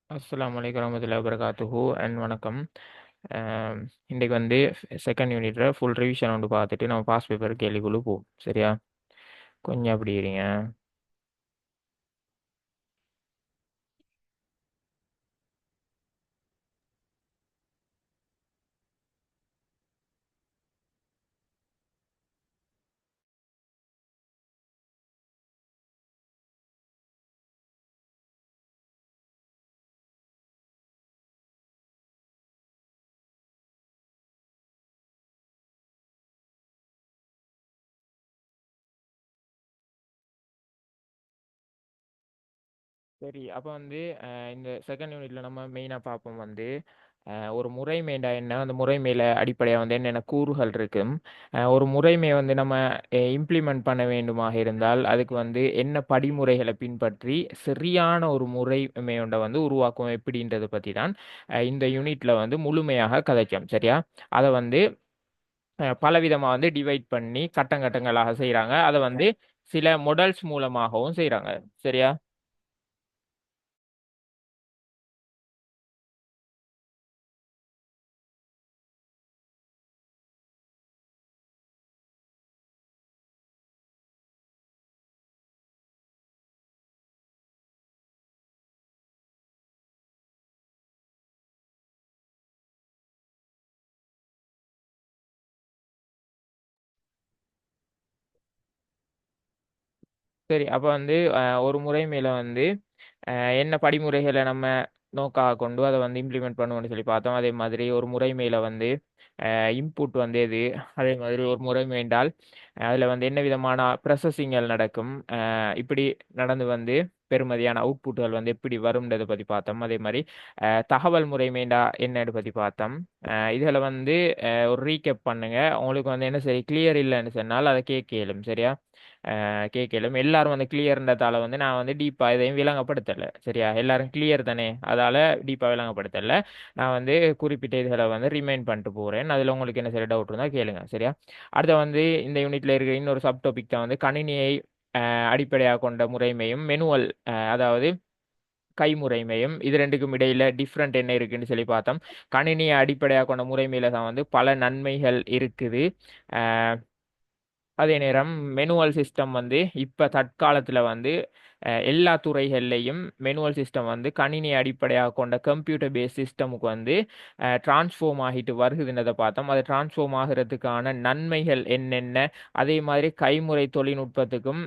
அஸ்ஸலாமு அலைக்கும் வரஹ்மத்துல்லாஹி வபரகாத்துஹு அண்ட் வணக்கம். அம், இன்னைக்கு வந்து செகண்ட் யூனிட்ல ஃபுல் ரிவிஷன் வந்து பார்த்துட்டு நம்ம பாஸ் பேப்பர் கேள்விக்குழு போவோம். சரியா? கொஞ்சம் அப்படி இருங்க. சரி, அப்போ வந்து இந்த செகண்ட் யூனிட்ல நம்ம மெயினாக பார்ப்போம் வந்து ஒரு முறைமைண்டா என்ன, அந்த முறைமையில அடிப்படையாக வந்து என்னென்ன கூறுகள் இருக்கு, ஒரு முறைமையை வந்து நம்ம இம்ப்ளிமெண்ட் பண்ண வேண்டுமாக இருந்தால் அதுக்கு வந்து என்ன படிமுறைகளை பின்பற்றி சரியான ஒரு முறைமையோட வந்து உருவாக்கும் எப்படின்றத பற்றி தான் இந்த யூனிட்ல வந்து முழுமையாக கதைச்சோம். சரியா? அதை வந்து பலவிதமா வந்து டிவைட் பண்ணி கட்டங்களாக செய்றாங்க. அதை வந்து சில மொடல்ஸ் மூலமாகவும் செய்றாங்க. சரியா? சரி, அப்ப வந்து ஒரு முறைமையில வந்து என்ன படிமுறைகளை நம்ம நோக்காக கொண்டு அதை வந்து இம்ப்ளிமெண்ட் பண்ணுவோம்னு சொல்லி பார்த்தோம். அதே மாதிரி ஒரு முறைமையில வந்து இன்புட் வந்து எது, அதே மாதிரி ஒரு முறைமை என்றால் அதில் வந்து என்ன விதமான ப்ரொசஸிங்கள் நடக்கும், இப்படி நடந்து வந்து பெறுமதியான அவுட்புட்டுகள் வந்து எப்படி வரும்ன்றதை பற்றி பார்த்தோம். அதே மாதிரி தகவல் முறைமைண்டா என்னன்னு பற்றி பார்த்தோம். இதில் வந்து ஒரு ரீகேப் பண்ணுங்க. உங்களுக்கு வந்து என்ன சரி கிளியர் இல்லைன்னு சொன்னால் அதை கேட்க இயலும். சரியா? கேட்கலும் எல்லாரும் வந்து கிளியர்ன்றதால வந்து நான் வந்து டீப்பா இதையும் விளங்கப்படுத்தலை. சரியா? எல்லாரும் கிளியர் தானே, அதால டீப்பா விளங்கப்படுத்தலை. நான் வந்து குறிப்பிட்ட இதுகளை வந்து ரிமைண்ட் பண்ணிட்டு போறேன். அதுல உங்களுக்கு என்ன சரி டவுட் இருந்தா கேளுங்க. சரியா? அடுத்து வந்து இந்த யூனிட்ல இருக்கிற இன்னொரு சப் டாபிக் தான் வந்து கணினியை அடிப்படையாக கொண்ட முறைமையும் மெனுவல், அதாவது கைமுறைமையும், இது ரெண்டுக்கும் இடையில டிஃப்ரெண்ட் என்ன இருக்குன்னு சொல்லி பார்த்தோம். கணினியை அடிப்படையாக கொண்ட முறைமையில தான் வந்து பல நன்மைகள் இருக்குது. அஹ் அதே நேரம் மெனுவல் சிஸ்டம் வந்து இப்போ தற்காலத்தில் வந்து எல்லா துறைகள்லையும் மெனுவல் சிஸ்டம் வந்து கணினி அடிப்படையாக கொண்ட கம்ப்யூட்டர் பேஸ் சிஸ்டமுக்கு வந்து டிரான்ஸ்ஃபார்ம் ஆகிட்டு வருகுதுன்றதை பார்த்தோம். அது டிரான்ஸ்ஃபார்ம் ஆகிறதுக்கான நன்மைகள் என்னென்ன, அதே மாதிரி கைமுறை தொழில்நுட்பத்துக்கும்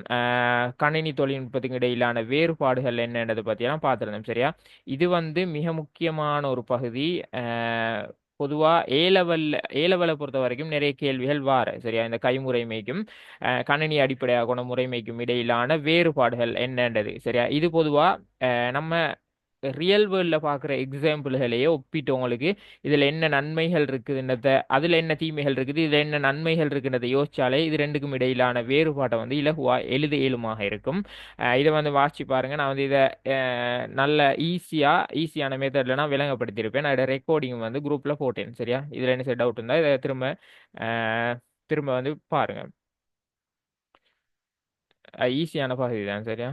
கணினி தொழில்நுட்பத்துக்கும் இடையிலான வேறுபாடுகள் என்னன்றதை பற்றியெல்லாம் பார்த்துருந்தோம். சரியா? இது வந்து மிக முக்கியமான ஒரு பகுதி. பொதுவாக ஏ லெவலை பொறுத்த வரைக்கும் நிறைய கேள்விகள் வார. சரியா? இந்த கைமுறைமைக்கும் கணினி அடிப்படையாக கொண்ட முறைமைக்கும் இடையிலான வேறுபாடுகள் என்னன்றது. சரியா? இது பொதுவாக நம்ம ரியல் வேர்ல்டில் பார்க்குற எக்ஸாம்பிள்களையே ஒப்பிட்டு உங்களுக்கு இதில் என்ன நன்மைகள் இருக்குதுன்றத, அதில் என்ன தீமைகள் இருக்குது, இதில் என்ன நன்மைகள் இருக்குன்றதை யோசிச்சாலே இது ரெண்டுக்கும் இடையிலான வேறுபாட்டை வந்து இலகுவா எழுத இயலுமாக இருக்கும். இதை வந்து வாசிச்சு பாருங்க. நான் வந்து இதை நல்ல ஈஸியான மெத்தடில் நான் விளங்கப்படுத்தியிருப்பேன். அதோட ரெக்கார்டிங் வந்து குரூப்பில் போட்டேன். சரியா? இதில் என்ன சரி டவுட் இருந்தால் இதை அஹ், திரும்ப வந்து பாருங்க. ஈஸியான பகுதி தான். சரியா?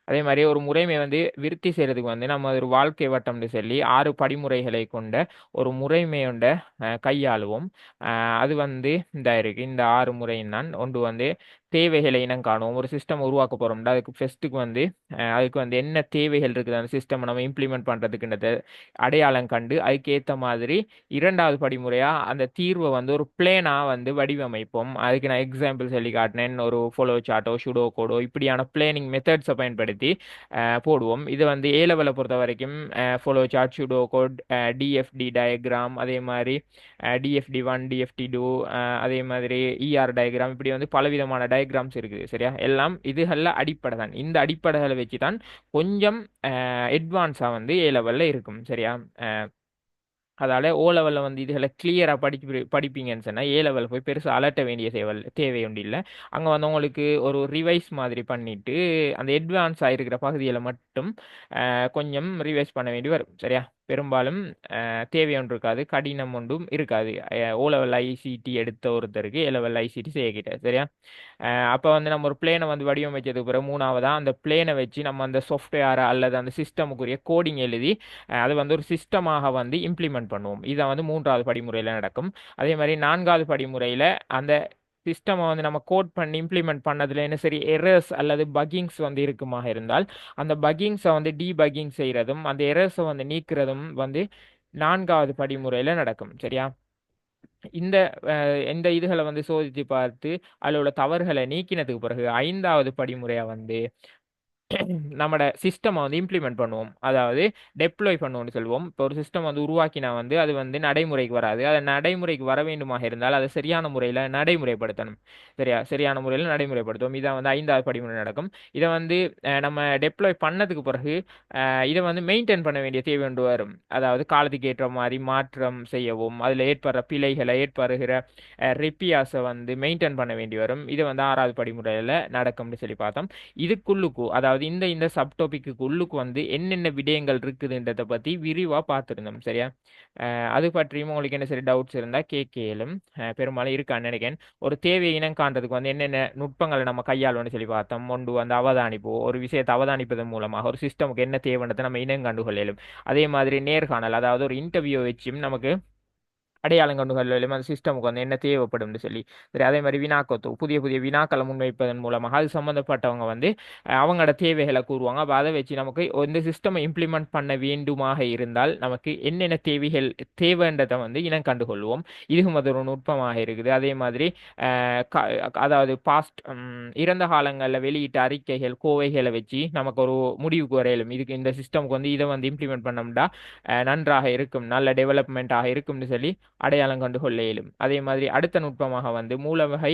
அதே மாதிரி ஒரு முறைமை வந்து விருத்தி செய்யறதுக்கு வந்து நம்ம ஒரு வாழ்க்கை வட்டம்னு சொல்லி 6 படிமுறைகளை கொண்ட ஒரு முறைமையுண்ட கையாளுவோம். அது வந்து இந்த இருக்கு. இந்த 6 முறையும் தான். ஒன்று வந்து தேவைகளை இனம் காணுவோம். ஒரு சிஸ்டம் உருவாக்க போறோம்னா அதுக்கு ஃபர்ஸ்ட்டுக்கு வந்து அதுக்கு வந்து என்ன தேவைகள் இருக்குது அந்த சிஸ்டம் நம்ம இம்ப்ளிமெண்ட் பண்றதுக்குன்றத அடையாளம் கண்டு அதுக்கு ஏற்ற மாதிரி இரண்டாவது படிமுறையா அந்த தீர்வை வந்து ஒரு பிளேனா வந்து வடிவமைப்போம். அதுக்கு நான் எக்ஸாம்பிள் சொல்லி காட்டினேன். ஒரு ஃபாலோ சார்ட்டோ சுடோ கோடோ இப்படியான பிளேனிங் மெத்தட்ஸை பயன்படுத்தி போடுவோம். இது வந்து ஏ லெவலை பொறுத்த வரைக்கும் flow chart, pseudo code, DFD diagram, அதே மாதிரி டிஎஃப்டி 1, டிஎஃப்டி 2, அதே மாதிரி இஆர் டயக்ராம், இப்படி வந்து பலவிதமான டயக்ராம்ஸ் இருக்குது. சரியா? எல்லாம் இதுகளில் அடிப்படை தான். இந்த அடிப்படைகளை வச்சு தான் கொஞ்சம் அட்வான்ஸாக வந்து ஏ லெவலில் இருக்கும். சரியா? அதால ஓ லெவலில் வந்து இதுகளை கிளியராக படிப்பீங்கன்னு சொன்னால் ஏ லெவல் போய் பெருசாக அலட்ட வேண்டிய தேவை ஒன்று இல்லை. அங்கே வந்து உங்களுக்கு ஒரு ரிவைஸ் மாதிரி பண்ணிட்டு அந்த அட்வான்ஸ் ஆகிருக்கிற பகுதியில் மட்டும் கொஞ்சம் ரிவைஸ் பண்ண வேண்டி வரும். சரியா? பெரும்பாலும் தேவை ஒன்று இருக்காது, கடினம் ஒன்றும் இருக்காது. ஓ லெவல் ஐசிடி எடுத்த ஒருத்தருக்கு ஏ லெவல் ஐசிடி செய்யக்கிட்ட சரியா. அப்போ வந்து நம்ம ஒரு பிளேனை வந்து வடிவமைச்சதுக்கு பிறகு மூணாவதா அந்த பிளேனை வச்சு நம்ம அந்த சாஃப்ட்வேர் அல்லது அந்த சிஸ்டமுக்குரிய கோடிங் எழுதி அது வந்து ஒரு சிஸ்டமாக வந்து இம்ப்ளிமெண்ட் பண்ணுவோம். இதான் வந்து மூன்றாவது படிமுறையில் நடக்கும். அதே மாதிரி நான்காவது படிமுறையில் அந்த சிஸ்டமை வந்து நம்ம கோட் பண்ணி இம்ப்ளிமெண்ட் பண்ணதுல என்ன சரி எரர்ஸ் அல்லது பக்கிங்ஸ் வந்து இருக்குமாக இருந்தால் அந்த பக்கிங்ஸை வந்து டீபக்கிங் செய்யறதும் அந்த எரர்ஸை வந்து நீக்கிறதும் வந்து நான்காவது படிமுறையில் நடக்கும் சரியா. இந்த இந்த இதுகளை வந்து சோதித்து பார்த்து அதில் உள்ள தவறுகளை நீக்கினதுக்கு பிறகு ஐந்தாவது படிமுறையா வந்து நம்மட சிஸ்டம் வந்து இம்ப்ளிமெண்ட் பண்ணுவோம், அதாவது டெப்ளாய் பண்ணுவோம்னு சொல்லுவோம். இப்போ ஒரு சிஸ்டம் வந்து உருவாக்கினா வந்து அது வந்து நடைமுறைக்கு வராது. அது நடைமுறைக்கு வர வேண்டுமாக இருந்தால் அதை சரியான முறையில் நடைமுறைப்படுத்தணும் சரியா. சரியான முறையில் நடைமுறைப்படுத்துவோம். இதை வந்து ஐந்தாவது படிமுறை நடக்கும். இதை வந்து நம்ம டெப்ளாய் பண்ணதுக்கு பிறகு இதை வந்து மெயின்டைன் பண்ண வேண்டிய தேவை ஒன்று வரும். அதாவது காலத்துக்கு ஏற்ற மாதிரி மாற்றம் செய்யவும் அதில் ஏற்படுற பிழைகளை ஏற்படுகிற ரிப்பியாஸை வந்து மெயின்டைன் பண்ண வேண்டி வரும். இது வந்து ஆறாவது படிமுறையில் நடக்கும்னு சொல்லி பார்த்தோம். இதுக்குள்ளுக்கு அதாவது இந்த இந்த சப் டாபிக்கு உள்ளுக்கு வந்து என்னென்ன விடயங்கள் இருக்குதுன்றதை பத்தி விரிவா பார்த்துருந்தோம் சரியா. அது பற்றியும் உங்களுக்கு என்ன சரி டவுட்ஸ் இருந்தா கேட்கலும் பெரும்பாலும் இருக்கான்னு நினைக்கிறேன். ஒரு தேவையை இனம் காண்றதுக்கு வந்து என்னென்ன நுட்பங்களை நம்ம கையாளணும்னு சொல்லி பார்த்தோம். ஒன்று வந்து அவதானிப்பு, ஒரு விஷயத்தை அவதானிப்பதன் மூலமாக ஒரு சிஸ்டமுக்கு என்ன தேவைன்றதை நம்ம இனம் கண்டுகொள்ளும். அதே மாதிரி நேர்காணல், அதாவது ஒரு இன்டர்வியூ வச்சும் நமக்கு அடையாளம் கண்டுகொள்ளும் அந்த சிஸ்டமுக்கு வந்து என்ன தேவைப்படும் சொல்லி சரி. அதே மாதிரி வினாக்கத்து புதிய புதிய வினாக்களை முன்வைப்பதன் மூலமாக அது சம்பந்தப்பட்டவங்க வந்து அவங்களோட தேவைகளை கூறுவாங்க. அப்போ அதை வச்சு நமக்கு இந்த சிஸ்டமை இம்ப்ளிமெண்ட் பண்ண வேண்டுமாக இருந்தால் நமக்கு என்னென்ன தேவைகள் தேவைன்றதை வந்து இனம் கண்டுகொள்வோம். இதுவும் அது ஒரு நுட்பமாக இருக்குது. அதே மாதிரி அதாவது பாஸ்ட் இறந்த காலங்களில் வெளியிட்ட அறிக்கைகள் கோவைகளை வச்சு நமக்கு ஒரு முடிவுக்கு வரையிலும் இதுக்கு இந்த சிஸ்டமுக்கு வந்து இதை வந்து இம்ப்ளிமெண்ட் பண்ணோம்னா நன்றாக இருக்கும், நல்ல டெவலப்மெண்ட்டாக இருக்கும்னு சொல்லி அடையாளம் கண்டு கொள்ள இயலும். அதே மாதிரி அடுத்த நுட்பமாக வந்து மூலவகை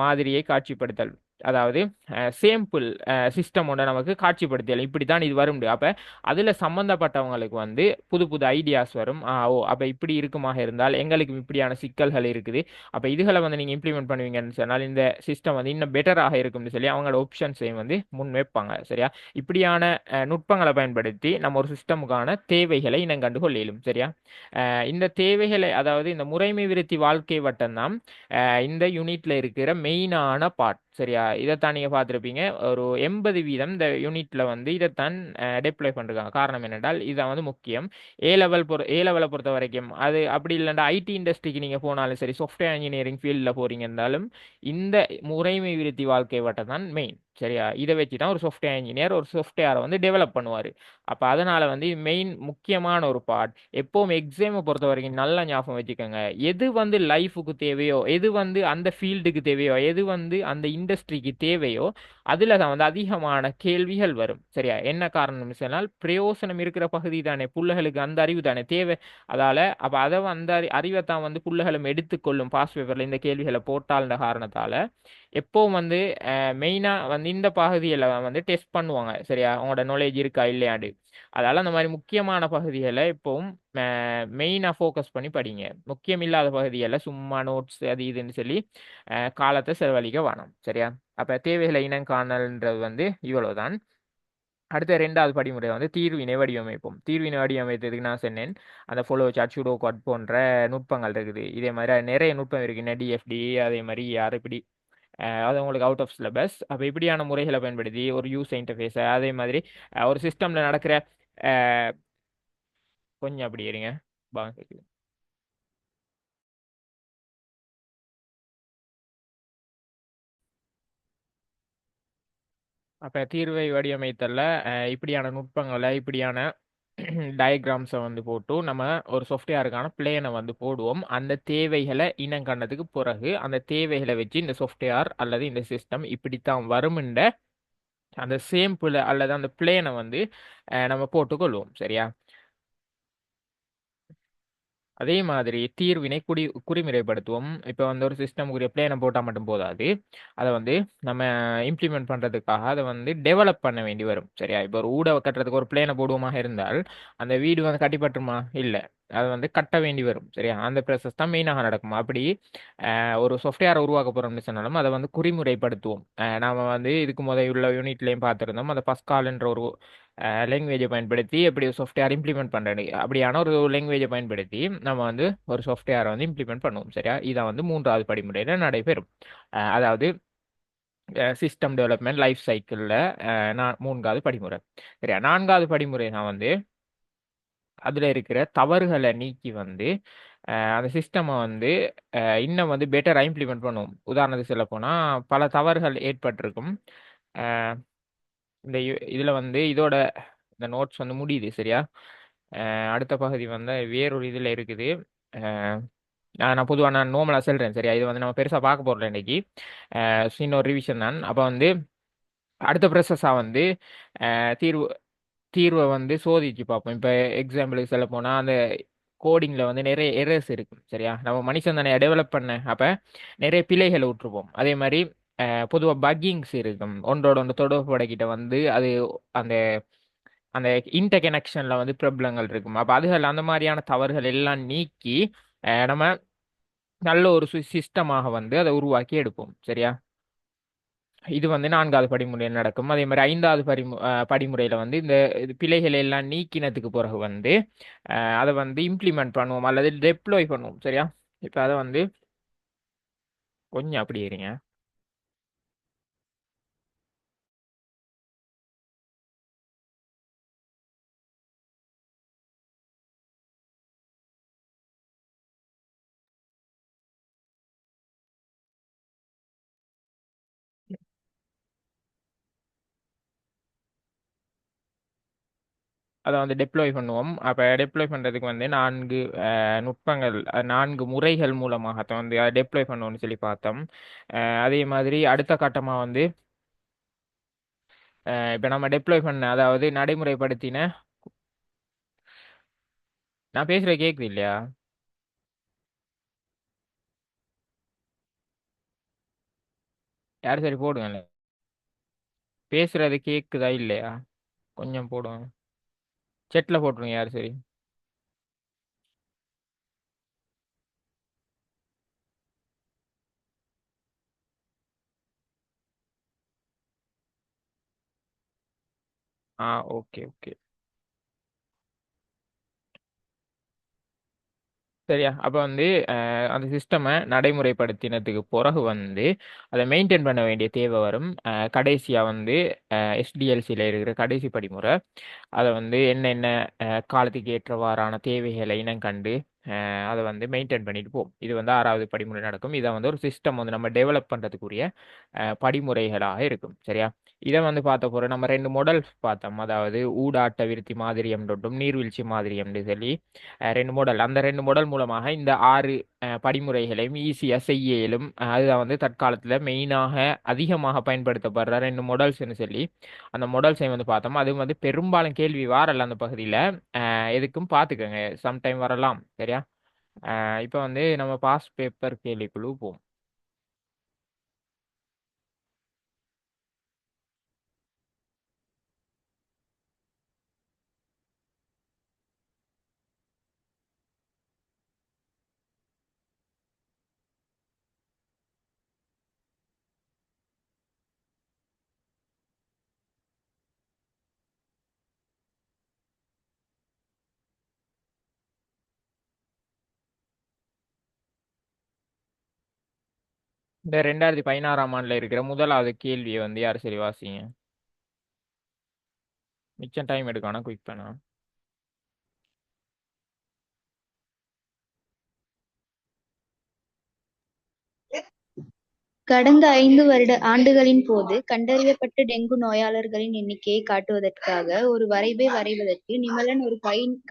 மாதிரியை காட்சிப்படுத்தல், அதாவது சேம்பிள் சிஸ்டமோட நமக்கு காட்சிப்படுத்தல் இப்படி தான் இது வரும். அப்போ அதில் சம்மந்தப்பட்டவங்களுக்கு வந்து புது புது ஐடியாஸ் வரும். ஓ அப்போ இப்படி இருக்குமாக இருந்தால் எங்களுக்கு இப்படியான சிக்கல்கள் இருக்குது, அப்போ இதுகளை வந்து நீங்கள் இம்ப்ளிமெண்ட் பண்ணுவீங்கன்னு சொன்னால் இந்த சிஸ்டம் வந்து இன்னும் பெட்டராக இருக்கும்னு சொல்லி அவங்களோட ஆப்ஷன்ஸையும் வந்து முன் வைப்பாங்க சரியா. இப்படியான நுட்பங்களை பயன்படுத்தி நம்ம ஒரு சிஸ்டமுக்கான தேவைகளை இனம் கண்டு கொள்ள இயலும் சரியா. இந்த தேவைகளை அதாவது இந்த முறைமை விருத்தி வாழ்க்கை வட்டம் தான் இந்த யூனிட்ல இருக்கிற மெயினான பார்ட் சரியா. இதைத்தான் நீங்க பார்த்துருப்பீங்க. ஒரு 80% இந்த யூனிட்ல வந்து இதைத்தான் டெப்ளாய் பண்றாங்க. காரணம் என்னென்றால் இதான் வந்து முக்கியம். ஏ லெவலை பொறுத்த வரைக்கும் அது அப்படி இல்லைன்னா ஐடி இண்டஸ்ட்ரிக்கு நீங்க போனாலும் சரி, சாஃப்ட்வேர் இன்ஜினியரிங் ஃபீல்டில் போறீங்க இருந்தாலும் இந்த முறைமை விருத்தி வாழ்க்கை வட்டம் தான் மெயின் சரியா. இதை வச்சு தான் ஒரு சாஃப்ட்வேர் இன்ஜினியர் ஒரு சாஃப்ட்வேரை வந்து டெவலப் பண்ணுவார். அப்போ அதனால வந்து மெயின் முக்கியமான ஒரு பார்ட். எப்போவும் எக்ஸாமை பொறுத்த வரைக்கும் நல்லா ஞாபகம் வச்சுக்கோங்க, எது வந்து லைஃபுக்கு தேவையோ, எது வந்து அந்த ஃபீல்டுக்கு தேவையோ, எது வந்து அந்த இண்டஸ்ட்ரிக்கு தேவையோ அதில் தான் வந்து அதிகமான கேள்விகள் வரும் சரியா. என்ன காரணம்னு சொன்னால் பிரயோசனம் இருக்கிற பகுதி தானே புள்ளைகளுக்கு அந்த அறிவு தானே தேவை. அதால் அப்போ அதை அந்த அறிவை தான் வந்து புள்ளைகளும் எடுத்துக்கொள்ளும் பாஸ் பேப்பரில் இந்த கேள்விகளை போட்டால் காரணத்தால் எப்போவும் வந்து மெயினாக வந்து இந்த பகுதியில் வந்து டெஸ்ட் பண்ணுவாங்க சரியா, அவங்களோட நாலேஜ் இருக்கா இல்லையாண்டு. அதால் அந்த மாதிரி முக்கியமான பகுதிகளை எப்பவும் மெயினாக ஃபோக்கஸ் பண்ணி படிங்க. முக்கியம் இல்லாத பகுதிகளில் சும்மா நோட்ஸ் அது இதுன்னு சொல்லி காலத்தை செலவழிக்க வேணாம் சரியா. அப்போ தேவைகளை இனம் காணல்ன்றது வந்து இவ்வளவுதான். அடுத்த ரெண்டாவது படிமுறை வந்து தீர்வினை வடிவமைப்போம். தீர்வினை வடிவமைத்ததுக்கு நான் சொன்னேன் அந்த ஃபாலோ சார்ட் சூடோ கோட் போன்ற நுட்பங்கள் இருக்குது. இதே மாதிரி நிறைய நுட்பம் இருக்குங்க, டிஎஃப்டி அதே மாதிரி யார் இப்படி அது உங்களுக்கு அவுட் ஆஃப் சிலபஸ். அப்போ இப்படியான முறைகளை பயன்படுத்தி ஒரு யூசர் இன்டர்ஃபேஸை அதே மாதிரி ஒரு சிஸ்டமில் நடக்கிற கொஞ்சம் அப்படி இருங்க பாங்க. அப்போ தீர்வை வடிவமைத்தல இப்படியான நுட்பங்களை இப்படியான டயக்ராம்ஸை வந்து போட்டு நம்ம ஒரு சாஃப்ட்வேருக்கான பிளேனை வந்து போடுவோம். அந்த தேவைகளை இனம் கண்டதுக்கு பிறகு அந்த தேவைகளை வச்சு இந்த சாஃப்ட்வேர் அல்லது இந்த சிஸ்டம் இப்படித்தான் வரும்ன்ற அந்த சேம்பிள் அல்லது அந்த பிளேனை வந்து நம்ம போட்டுக்கொள்வோம் சரியா. அதே மாதிரி தீர்வினை குறிமுறைப்படுத்துவோம். இப்போ வந்து ஒரு சிஸ்டமுக்குரிய பிளேனை போட்டால் மட்டும் போதாது, அதை வந்து நம்ம இம்ப்ளிமெண்ட் பண்ணுறதுக்காக அதை வந்து டெவலப் பண்ண வேண்டி வரும் சரியா. இப்போ ஒரு ஊட கட்டுறதுக்கு ஒரு பிளேனை போடுவோமாக இருந்தால் அந்த வீடு வந்து கட்டிப்பட்டுமா இல்லை, அது வந்து கட்ட வேண்டி வரும். சரியா? அந்த ப்ராசஸ் தான் மெயினாக நடக்கும். அப்படி ஒரு சாஃப்ட்வேரை உருவாக்க போறோம்னு சொன்னாலும் அதை வந்து குறிமுறைப்படுத்துவோம். நாம வந்து இதுக்கு உள்ள யூனிட்லையும் பார்த்துருந்தோம். அந்த பஸ்கால்ன்ற ஒரு லாங்குவேஜை பயன்படுத்தி எப்படி சாஃப்ட்வேர் இம்ப்ளிமெண்ட் பண்ணுறது, அப்படியான ஒரு லாங்குவேஜை பயன்படுத்தி நம்ம வந்து ஒரு சாஃப்ட்வேரை வந்து இம்ப்ளிமெண்ட் பண்ணுவோம். சரியா? இதான் வந்து மூன்றாவது படிமுறையில் நடைபெறும். அதாவது சிஸ்டம் டெவலப்மெண்ட் லைஃப் சைக்கிளில் மூன்றாவது படிமுறை. சரியா? நான்காவது படிமுறை தான் வந்து அதில் இருக்கிற தவறுகளை நீக்கி வந்து அந்த சிஸ்டமை வந்து இன்னும் வந்து பெட்டராக இம்ப்ளிமெண்ட் பண்ணுவோம். உதாரணத்துக்கு சொல்ல போனால் பல தவறுகள் ஏற்பட்டிருக்கும். அஹ் இந்த இதில் வந்து இதோட இந்த நோட்ஸ் வந்து முடியுது. சரியா? அடுத்த பகுதி வந்து வேறொரு இதில் இருக்குது. அஹ் நான் பொதுவாக நான் நோமலாக சொல்கிறேன். சரியா? இது வந்து நம்ம பெருசாக பார்க்க போகிறோம் இன்னைக்கு. இன்னொரு ரிவிஷன் தான். அப்போ வந்து அடுத்த ப்ராசஸாக வந்து தீர்வு தீர்வை வந்து சோதிச்சு பார்ப்போம். இப்போ எக்ஸாம்பிளுக்கு சொல்ல போனால் அந்த கோடிங்கில் வந்து நிறைய எரர்ஸ் இருக்கும். சரியா? நம்ம மனுஷன் தானே டெவலப் பண்ண, அப்போ நிறைய பிழைகளை விட்டுருப்போம். அதே மாதிரி பொதுவாக பக்கிங்ஸ் இருக்கும். ஒன்றோட ஒன்று தொடர்பு படைக்கிட்ட வந்து அது அந்த அந்த இன்டர் கனெக்ஷனில் வந்து ப்ராப்ளங்கள் இருக்கும். அப்போ அதுகள் அந்த மாதிரியான தவறுகள் எல்லாம் நீக்கி நம்ம நல்ல ஒரு சிஸ்டமாக வந்து அதை உருவாக்கி எடுப்போம். சரியா? இது வந்து நான்காவது படிமுறையில் நடக்கும். அதே மாதிரி ஐந்தாவது படிமுறையில் வந்து இந்த பிழைகளை எல்லாம் நீக்கினதுக்கு பிறகு வந்து அதை வந்து இம்ப்ளிமெண்ட் பண்ணுவோம் அல்லது டெப்ளாய் பண்ணுவோம். சரியா? இப்போ அதை வந்து கொஞ்சம் அப்படி இருங்க. அதை வந்து டெப்ளாய் பண்ணுவோம். அப்போ டெப்ளாய் பண்ணுறதுக்கு வந்து நான்கு நுட்பங்கள், நான்கு முறைகள் மூலமாகத்தான் வந்து அதை டெப்ளாய் பண்ணுவோம்னு சொல்லி பார்த்தோம். அதே மாதிரி அடுத்த கட்டமாக வந்து இப்போ நம்ம டெப்ளாய் பண்ண, அதாவது நடைமுறைப்படுத்தின, நான் பேசுகிற கேட்குது இல்லையா? யார் சரி போடுங்க. பேசுறது கேட்குதா இல்லையா? கொஞ்சம் போடுங்க. செட்டில் போட்டுருங்க யார் சரி. Okay okay. சரியா? அப்போ வந்து அந்த சிஸ்டமை நடைமுறைப்படுத்தினதுக்கு பிறகு வந்து அதை மெயின்டைன் பண்ண வேண்டிய தேவை வரும். கடைசியாக வந்து எஸ்டிஎல்சியில் இருக்கிற கடைசி படிமுறை, அதை வந்து என்னென்ன காலத்துக்கு ஏற்றவாறான தேவைகளை இனம் கண்டு அதை வந்து மெயின்டைன் பண்ணிட்டு போகும். இது வந்து ஆறாவது படிமுறை நடக்கும். இதை வந்து ஒரு சிஸ்டம் வந்து நம்ம டெவலப் பண்ணுறதுக்குரிய படிமுறைகளாக இருக்கும். சரியா? இதை வந்து பார்த்த போகிற நம்ம ரெண்டு மாடல் பார்த்தோம். அதாவது ஊடாட்ட விருத்தி மாதிரியம் தொட்டும் நீர்வீழ்ச்சி மாதிரியம்னு சொல்லி ரெண்டு மாடல். அந்த ரெண்டு மாடல் மூலமாக இந்த ஆறு படிமுறைகளையும் ஈஸியாக செய்ய இயலும். அதுதான் வந்து தற்காலத்தில் மெயினாக அதிகமாக பயன்படுத்தப்படுற ரெண்டு மாடல்ஸ்னு சொல்லி அந்த மாடல்ஸை வந்து பார்த்தோம். அது வந்து பெரும்பாலும் கேள்வி வாரல அந்த பகுதியில். எதுக்கும் பார்த்துக்கோங்க, சம்டைம் வரலாம். சரியா? இப்போ வந்து நம்ம பாஸ் பேப்பர் கேள்விக்குழு போவோம். இந்த 2016ஆம் ஆண்டுல இருக்கிற முதலாவது கேள்வியை வந்து யார் சரி வாசிங்க. மிச்சம் டைம் எடுக்கணும், குயிக் பண்ணா. கடந்த 5 ஆண்டுகளின் போது கண்டறியப்பட்ட டெங்கு நோயாளர்களின் எண்ணிக்கையை காட்டுவதற்காக ஒரு வரைவை வரைவதற்கு நிமலன் ஒரு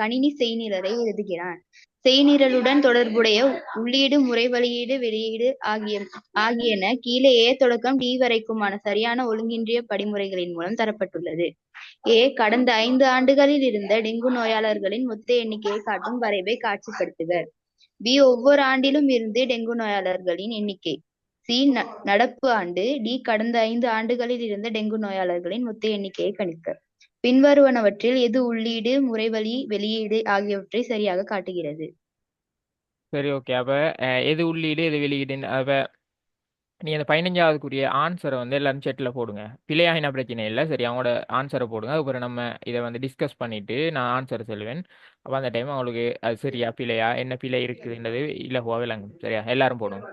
கணினி செய்நிரலை எழுதுகிறான். செய்நிரலுடன் தொடர்புடைய உள்ளீடு, முறை, வெளியீடு, வெளியீடு ஆகியன கீழே A தொடக்கம் D வரைக்குமான சரியான ஒழுங்கின்றிய படிமுறைகளின் மூலம் தரப்பட்டுள்ளது. கடந்த 5 ஆண்டுகளில் இருந்த டெங்கு நோயாளர்களின் மொத்த எண்ணிக்கையை காட்டும் வரைவை காட்சிப்படுத்துக. B ஒவ்வொரு ஆண்டிலும் இருந்து டெங்கு நோயாளர்களின் எண்ணிக்கை. C நடப்பு ஆண்டு. D கடந்த 5 ஆண்டுகளில் இருந்த டெங்கு நோயாளர்களின் மொத்த எண்ணிக்கையை கணிக்க. பின்வருவனவற்றில் எது உள்ளீடு, முறைவழி வெளியீடு ஆகியவற்றை சரியாக காட்டுகிறது? சரி, ஓகே. அப்ப எது உள்ளீடு எது வெளியீடுன்னு அப்ப நீ அந்த 15வதுக்குரிய ஆன்சரை வந்து எல்லாரும் செட்டில் போடுங்க. பிழையாகின பிரச்சனை இல்லை. சரி, அவங்களோட ஆன்சரை போடுங்க. அதுக்கப்புறம் நம்ம இதை வந்து டிஸ்கஸ் பண்ணிட்டு நான் ஆன்சர் சொல்லுவேன். அப்போ அந்த டைம் அவங்களுக்கு அது சரியா பிழையா என்ன பிழை இருக்குதுன்றது இலகுவா விளங்கும். சரியா, எல்லாரும் போடுங்க.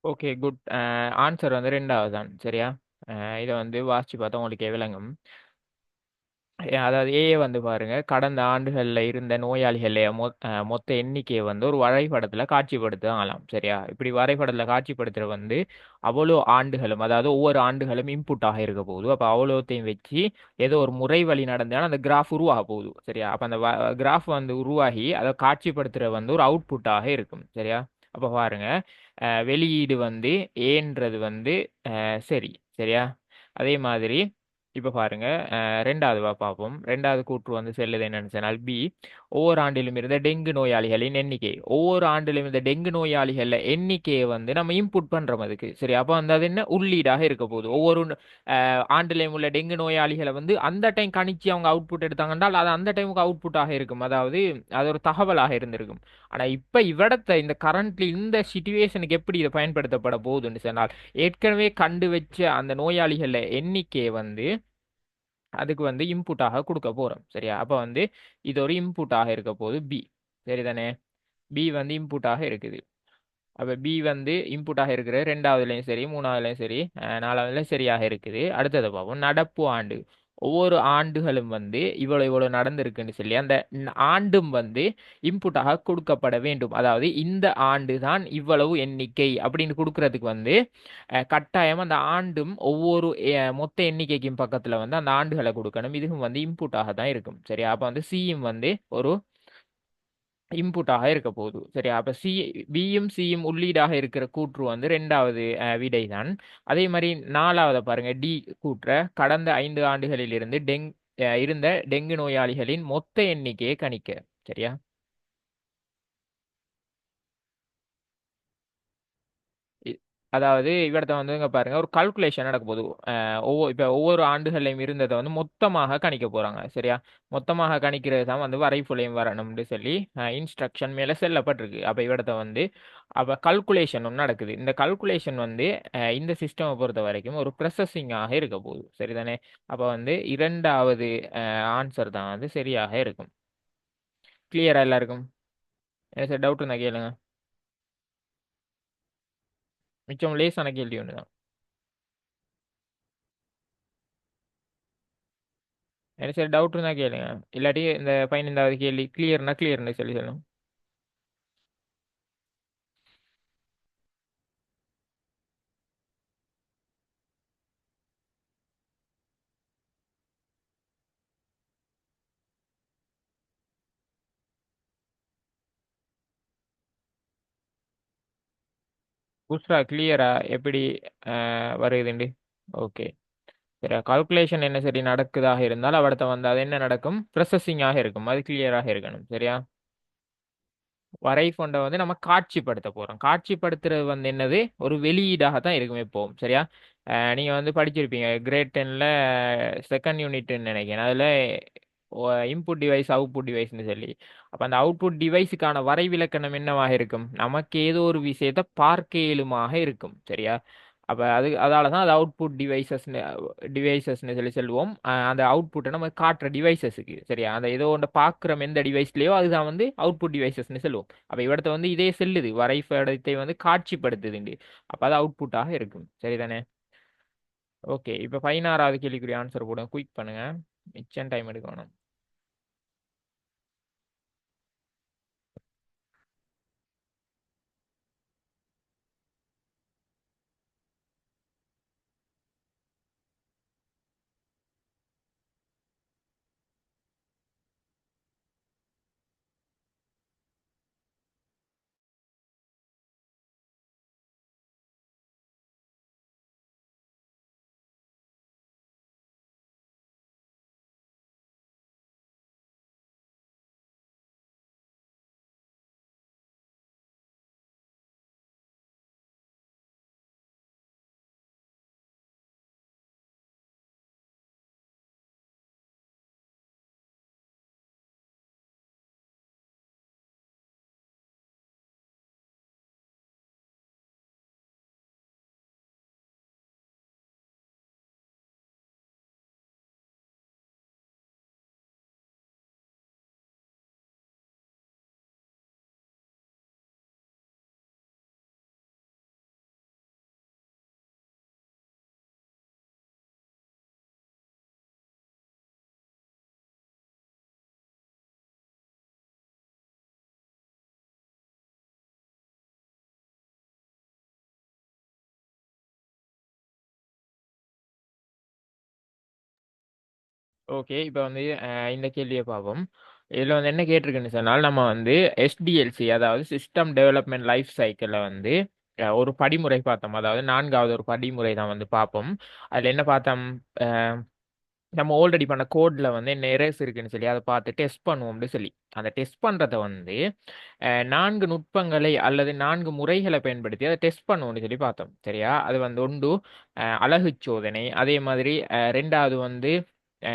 Okay, good. ஆன்சர் வந்து ரெண்டாவது தான். சரியா, இதை வந்து வாசிச்சு பார்த்தா உங்களுக்கு விளங்கும். அதாவது ஏ வந்து பாருங்க, கடந்த ஆண்டுகளில் இருந்த நோயாளிகளை மொத்த எண்ணிக்கையை வந்து ஒரு வரைபடத்தில் காட்சிப்படுத்தலாம். சரியா, இப்படி வரைபடத்தில் காட்சிப்படுத்துற வந்து அவ்வளோ ஆண்டுகளும், அதாவது ஒவ்வொரு ஆண்டுகளும் இன்புட்டாக இருக்க போகுது. அப்போ அவ்வளோத்தையும் வச்சு ஏதோ ஒரு முறை வழி நடந்தாலும் அந்த கிராஃப் உருவாக போகுது. சரியா, அப்போ அந்த கிராஃப் வந்து உருவாகி அதை காட்சிப்படுத்துற வந்து ஒரு அவுட்புட்டாக இருக்கும். சரியா, அப்போ பாருங்க, வெளியீடு வந்து ஏன்றது வந்து சரி. சரியா, அதே மாதிரி இப்போ பாருங்க, ரெண்டாவது பார்ப்போம். ரெண்டாவது கூற்று வந்து செல்லுது என்னன்னு சொன்னால் பி, ஒவ்வொரு ஆண்டிலும் இருந்த டெங்கு நோயாளிகளின் எண்ணிக்கை. ஒவ்வொரு ஆண்டிலும் இருந்த டெங்கு நோயாளிகள் எண்ணிக்கையை வந்து நம்ம இன்புட் பண்றோம் அதுக்கு. சரி, அப்போ வந்து அது என்ன உள்ளீடாக இருக்க போகுது. ஒவ்வொரு ஆண்டிலும் உள்ள டெங்கு நோயாளிகளை வந்து அந்த டைம் கணிச்சு அவங்க அவுட்புட் எடுத்தாங்கன்றால் அது அந்த டைமுக்கு அவுட்புட்டாக இருக்கும். அதாவது அது ஒரு தகவலாக இருந்திருக்கும். ஆனா இப்ப இவ்விடத்தை இந்த கரண்ட்லி இந்த சிச்சுவேஷனுக்கு எப்படி இதை பயன்படுத்தப்பட போகுதுன்னு சொன்னால், ஏற்கனவே கண்டு வச்ச அந்த நோயாளிகள் எண்ணிக்கையை வந்து அதுக்கு வந்து இன்புட்டாக கொடுக்க போறோம். சரியா, அப்ப வந்து இது ஒரு இன்புட்டாக இருக்க போது பி. சரிதானே, பி வந்து இன்புட்டாக இருக்குது. அப்ப பி வந்து இன்புட்டாக இருக்கிற ரெண்டாவதுலையும் சரி மூணாவதுலையும் சரி நாலாவதுலையும் சரியாக இருக்குது. அடுத்தது பார்ப்போம், நடப்பு ஆண்டு. ஒவ்வொரு ஆண்டுகளும் வந்து இவ்வளவு இவ்வளவு நடந்திருக்குன்னு சொல்லி அந்த ஆண்டும் வந்து இன்புட்டாக கொடுக்கப்பட வேண்டும். அதாவது இந்த ஆண்டு தான் இவ்வளவு எண்ணிக்கை அப்படின்னு கொடுக்கறதுக்கு வந்து கட்டாயம் அந்த ஆண்டும் ஒவ்வொரு மொத்த எண்ணிக்கைக்கும் பக்கத்துல வந்து அந்த ஆண்டுகளை கொடுக்கணும். இதுவும் வந்து இன்புட்டாக தான் இருக்கும். சரியா, அப்ப வந்து சியும் வந்து ஒரு இன்புட்டாக இருக்க போகுது. சரியா, அப்ப பியும் சியும் உள்ளீடாக இருக்கிற கூற்று வந்து ரெண்டாவது விடை தான். அதே மாதிரி நாலாவது பாருங்க, டி கூற்ற கடந்த 5 ஆண்டுகளில் இருந்து இருந்த டெங்கு நோயாளிகளின் மொத்த எண்ணிக்கையை கணிக்க. சரியா, இ- அதாவது இவ்விடத்த வந்து இங்க பாருங்க, ஒரு கால்குலேஷன் நடக்க போகுது. இப்ப ஒவ்வொரு ஆண்டுகள்லையும் இருந்ததை வந்து மொத்தமாக கணிக்க போறாங்க. சரியா, மொத்தமாக கணிக்கிறது தான் வந்து வரைபுலையும் வரணும்னு சொல்லி இன்ஸ்ட்ரக்ஷன் மேல செல்லப்பட்டிருக்கு. அப்ப இவ்விடத்த வந்து அப்ப கல்குலேஷன் ஒன்று நடக்குது. இந்த கல்குலேஷன் வந்து இந்த சிஸ்டமை பொறுத்த வரைக்கும் ஒரு ப்ரொசஸிங்காக இருக்க போகுது. சரிதானே, அப்ப வந்து இரண்டாவது ஆன்சர் தான் வந்து சரியாக இருக்கும். கிளியரா எல்லாருக்கும்? என்ன சார் டவுட் இருந்தா கேளுங்க. மிச்சம் லேசான கேள்வி ஒன்று தான். என்ன சார் டவுட் இருந்தா கேளுங்க. இல்லாட்டி இந்த 15வது கேள்வி கிளியர்னா கிளியர்னு சொல்லி சொல்லணும். புஷ்ரா கிளியரா எப்படி வருதுண்டு? ஓகே. சரி, கால்குலேஷன் என்ன சரி நடக்குதாக இருந்தால் அவடத்த வந்து அது என்ன நடக்கும், ப்ரொசஸிங்காக இருக்கும். அது கிளியராக இருக்கணும். சரியா, வரைபொண்டை வந்து நம்ம காட்சிப்படுத்த போறோம். காட்சிப்படுத்துறது வந்து என்னது, ஒரு வெளியீடாக தான் இருக்கும் எப்போவும். சரியா, நீங்க வந்து படிச்சிருப்பீங்க கிரேட் 10ல செகண்ட் யூனிட்னு நினைக்கிறேன். அதுல இன்புட் டிவைஸ் அவுட்புட் டிவைஸ்னு சொல்லி. அப்ப அந்த அவுட்புட் டிவைஸுக்கான வரைவிலக்கணம் என்னவாக இருக்கும்? நமக்கு ஏதோ ஒரு விஷயத்தை பார்க்க இயலுமாக இருக்கும். சரியா? அப்ப அதால தான் அது அவுட்புட் டிவைசஸ்னு சொல்லி சொல்லுவோம். அந்த அவுட்புட்டை நம்ம காட்டுற டிவைசஸுக்கு. சரியா? அந்த ஏதோ ஒன்று பார்க்குறோம் எந்த டிவைஸ்லயோ அதுதான் வந்து அவுட்புட் டிவைசஸ்னு சொல்லுவோம். அப்ப இவடத்தை வந்து இதே செல்லுது, வரைபடத்தை வந்து காட்சிப்படுத்துதுண்டு. அப்ப அது அவுட்புட்டாக இருக்கும். சரிதானே? ஓகே, இப்ப 16வது கேள்விக்குரிய ஆன்சர் போடுங்க, குயிக் பண்ணுங்க, மிச்சம் டைம் எடுக்கணும். ஓகே, இப்போ வந்து இந்த கேள்வியை பார்ப்போம். இதில் வந்து என்ன கேட்டிருக்குன்னு சொன்னால், நம்ம வந்து எஸ்டிஎல்சி அதாவது சிஸ்டம் டெவலப்மெண்ட் லைஃப் சைக்கிளில் வந்து ஒரு படிமுறை பார்த்தோம். அதாவது 4வது ஒரு படிமுறை தான் வந்து பார்ப்போம். அதில் என்ன பார்த்தோம்? அஹ், நம்ம ஆல்ரெடி பண்ண கோட்ல வந்து என்ன எரர்ஸ் இருக்குன்னு சொல்லி அதை பார்த்து டெஸ்ட் பண்ணுவோம்னு சொல்லி, அந்த டெஸ்ட் பண்ணுறத வந்து 4 நுட்பங்களை அல்லது 4 முறைகளை பயன்படுத்தி அதை டெஸ்ட் பண்ணுவோம்னு சொல்லி பார்த்தோம். சரியா? அது வந்து ஒன்று அலகு சோதனை, அதே மாதிரி ரெண்டாவது வந்து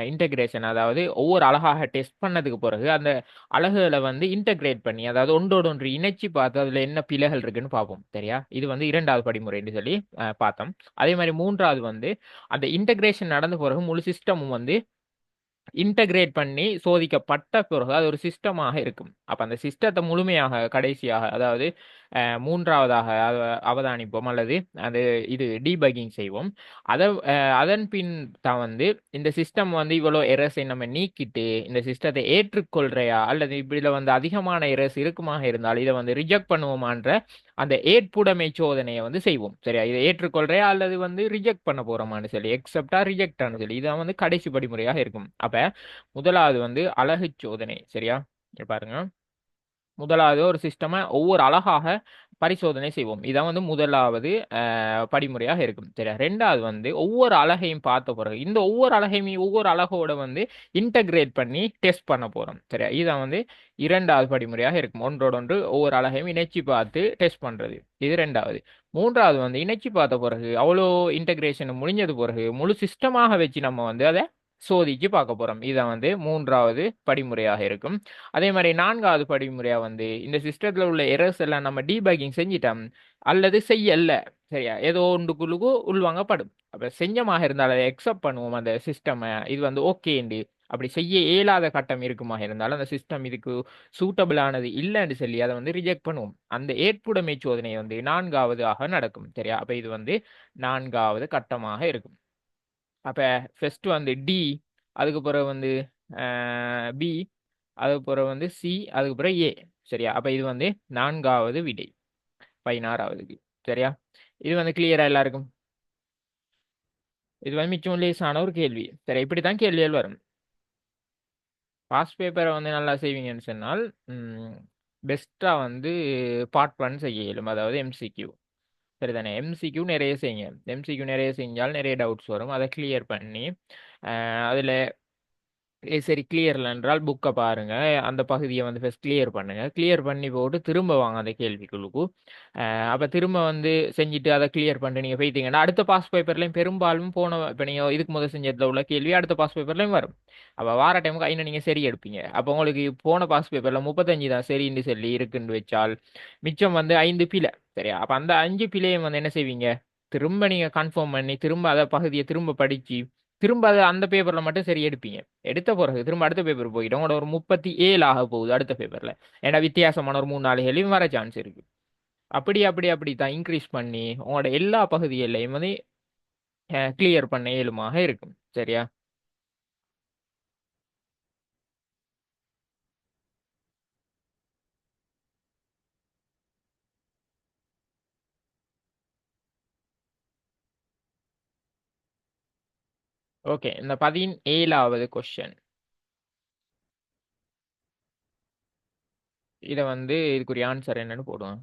இன்டகிரேஷன், அதாவது ஒவ்வொரு அழகாக டெஸ்ட் பண்ணதுக்கு பிறகு அந்த அலகுகளை வந்து இன்டகிரேட் பண்ணி, அதாவது ஒன்றோடு ஒன்று இணைச்சி பார்த்து அதில் என்ன பிழைகள் இருக்குன்னு பார்ப்போம். சரியா? இது வந்து 2வது படிமுறைன்னு சொல்லி பார்த்தோம். அதே மாதிரி 3வது வந்து அந்த இன்டகிரேஷன் நடந்த பிறகு முழு சிஸ்டமும் வந்து இன்டகிரேட் பண்ணி சோதிக்கப்பட்ட பிறகு அது ஒரு சிஸ்டமாக இருக்கும். அப்ப அந்த சிஸ்டத்தை முழுமையாக கடைசியாக, அதாவது 3வதாக அவதானிப்போம் அல்லது அது இது டீபக்கிங் செய்வோம். அத அதன் பின் தான் வந்து இந்த சிஸ்டம் வந்து இவ்வளோ எரர்ஸை நம்ம நீக்கிட்டு இந்த சிஸ்டத்தை ஏற்றுக்கொள்றையா அல்லது இப்படில வந்து அதிகமான எரர்ஸ் இருக்குமாக இருந்தால் இதை வந்து ரிஜெக்ட் பண்ணுவோமான்ற அந்த ஏற்புடைமை சோதனையை வந்து செய்வோம். சரியா? இதை ஏற்றுக்கொள்றையா அல்லது வந்து ரிஜெக்ட் பண்ண போறோமான்னு சொல்லி, எக்ஸப்டா ரிஜெக்டான்னு சொல்லி, இதான் வந்து கடைசி படிமுறையாக இருக்கும். அப்ப முதலாவது வந்து அலகு சோதனை. சரியா? இங்க பாருங்க, முதலாவது ஒரு சிஸ்டமை ஒவ்வொரு அழகாக பரிசோதனை செய்வோம். இதான் வந்து முதலாவது படிமுறையாக இருக்கும். சரியா? 2வது வந்து ஒவ்வொரு அலகையும் பார்த்த பிறகு இந்த ஒவ்வொரு அலகையும் ஒவ்வொரு அலகோட வந்து இன்டகிரேட் பண்ணி டெஸ்ட் பண்ண போறோம். சரியா? இதான் வந்து 2வது படிமுறையாக இருக்கும். ஒன்றோட ஒன்று ஒவ்வொரு அலகையும் இணைச்சி பார்த்து டெஸ்ட் பண்றது, இது 2வது. 3வது வந்து இணைச்சி பார்த்த பிறகு அவ்வளோ இன்டகிரேஷன் முடிஞ்சது பிறகு முழு சிஸ்டமாக வச்சு நம்ம வந்து அதை சோதிச்சு பார்க்க போறோம். இதான் வந்து 3வது படிமுறையாக இருக்கும். அதே மாதிரி 4வது படிமுறையா வந்து இந்த சிஸ்டத்துல உள்ள எரர்ஸ் எல்லாம் நம்ம டீபக்கிங் செஞ்சிட்டோம் அல்லது செய்யல. சரியா? ஏதோ ஒன்றுக்குள்ளுக்கு உள்வாங்கப்படும். அப்ப செஞ்சமாக இருந்தால் அதை எக்ஸப்ட் பண்ணுவோம் அந்த சிஸ்டம், இது வந்து ஓகேண்டு. அப்படி செய்ய இயலாத கட்டம் இருக்குமாக இருந்தாலும் அந்த சிஸ்டம் இதுக்கு சூட்டபிள் ஆனது இல்லைன்னு சொல்லி அதை வந்து ரிஜெக்ட் பண்ணுவோம். அந்த ஏற்புடைமை சோதனை வந்து 4வது ஆக நடக்கும். சரியா? அப்ப இது வந்து 4வது கட்டமாக இருக்கும். அப்ப ஃபர்ஸ்ட் வந்து டி, அதுக்கு பிறகு வந்து பி, அதுக்கு பிறகு வந்து சி, அதுக்கு பிறகு ஏ. சரியா? அப்ப இது வந்து 4வது விடை 16வதுக்கு. சரியா? இது வந்து கிளியரா எல்லாருக்கும்? இது வந்து மிச்சம் லேசான ஒரு கேள்வி. சரி, இப்படித்தான் கேள்விகள் வரும். பாஸ்ட் பேப்பரை வந்து நல்லா செய்வீங்கன்னு சொன்னால் பெஸ்டா வந்து பார்ட் 1 செய்ய இயலும், அதாவது எம்சிக்யூ. சரிதானே? எம்சிக்யூ நிறைய செய்யுங்க. எம்சிக்யூ நிறைய செஞ்சால் நிறைய டவுட்ஸ் வரும், அதை கிளியர் பண்ணி அதில் சரி கிளியர்ல என்றால் புக்கை பாருங்க. அந்த பகுதியை வந்து ஃபர்ஸ்ட் கிளியர் பண்ணுங்க. கிளியர் பண்ணி போட்டு திரும்ப வாங்க அந்த கேள்விக்குழுக்கு. அப்ப திரும்ப வந்து செஞ்சுட்டு அதை கிளியர் பண்ணிட்டு நீங்க போயிட்டீங்கன்னா அடுத்த பாஸ் பேப்பர்லயும் பெரும்பாலும் போன இப்ப நீங்க இதுக்கு முதல் செஞ்சதுல உள்ள கேள்வி அடுத்த பாஸ் பேப்பர்லயும் வரும். அப்ப வார டைமுக்கு ஐநா நீங்க சரி எடுப்பீங்க. அப்ப உங்களுக்கு போன பாஸ் பேப்பர்ல 35 தான் சரின்னு சொல்லி இருக்குன்னு வச்சால் மிச்சம் வந்து 5 பிழை. சரியா? அப்ப அந்த 5 பிழையும் வந்து என்ன செய்வீங்க? திரும்ப நீங்க கன்ஃபார்ம் பண்ணி திரும்ப அதை பகுதியை திரும்ப படிச்சு திரும்ப அதை அந்த பேப்பர்ல மட்டும் சரி எடுப்பீங்க. எடுத்த பிறகு திரும்ப அடுத்த பேப்பர் போயிட்டு உங்களோட ஒரு 37 ஆக போகுது அடுத்த பேப்பர்ல. ஏன்னா வித்தியாசமான ஒரு 3 4 கேள்வி வர சான்ஸ் இருக்கு. அப்படி தான் இன்க்ரீஸ் பண்ணி உங்களோட எல்லா பகுதிகளையும் வந்து கிளியர் பண்ண இயலுமாக இருக்கும். சரியா? ஓகே, இந்த 17வது கொஸ்டின். இதை வந்து இதுக்குரிய ஆன்சர் என்னன்னு போடுவோம்.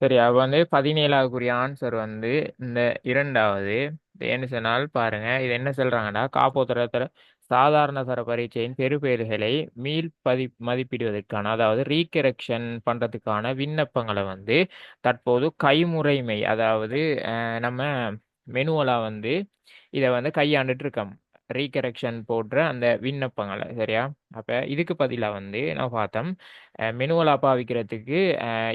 சரி, அப்ப வந்து 17ஆவதுக்குரிய ஆன்சர் வந்து இந்த இரண்டாவது. இது என்ன சொன்னால் பாருங்க, இது என்ன சொல்றாங்கன்னா காப்போத்தர சாதாரண தர பரீட்சையின் பெறுபேறுகளை மதிப்பிடுவதற்கான அதாவது ரீகரெக்ஷன் பண்றதுக்கான விண்ணப்பங்களை வந்து தற்போது கைமுறைமை அதாவது நம்ம மெனுவலா வந்து இதை வந்து கையாண்டுட்டு இருக்கோம். ரீகரெக்ஷன் போடுற அந்த விண்ணப்பங்களை. சரியா? அப்ப இதுக்கு பதிலா வந்து நான் பார்த்தோம் மெனுவலா பாவிக்கிறதுக்கு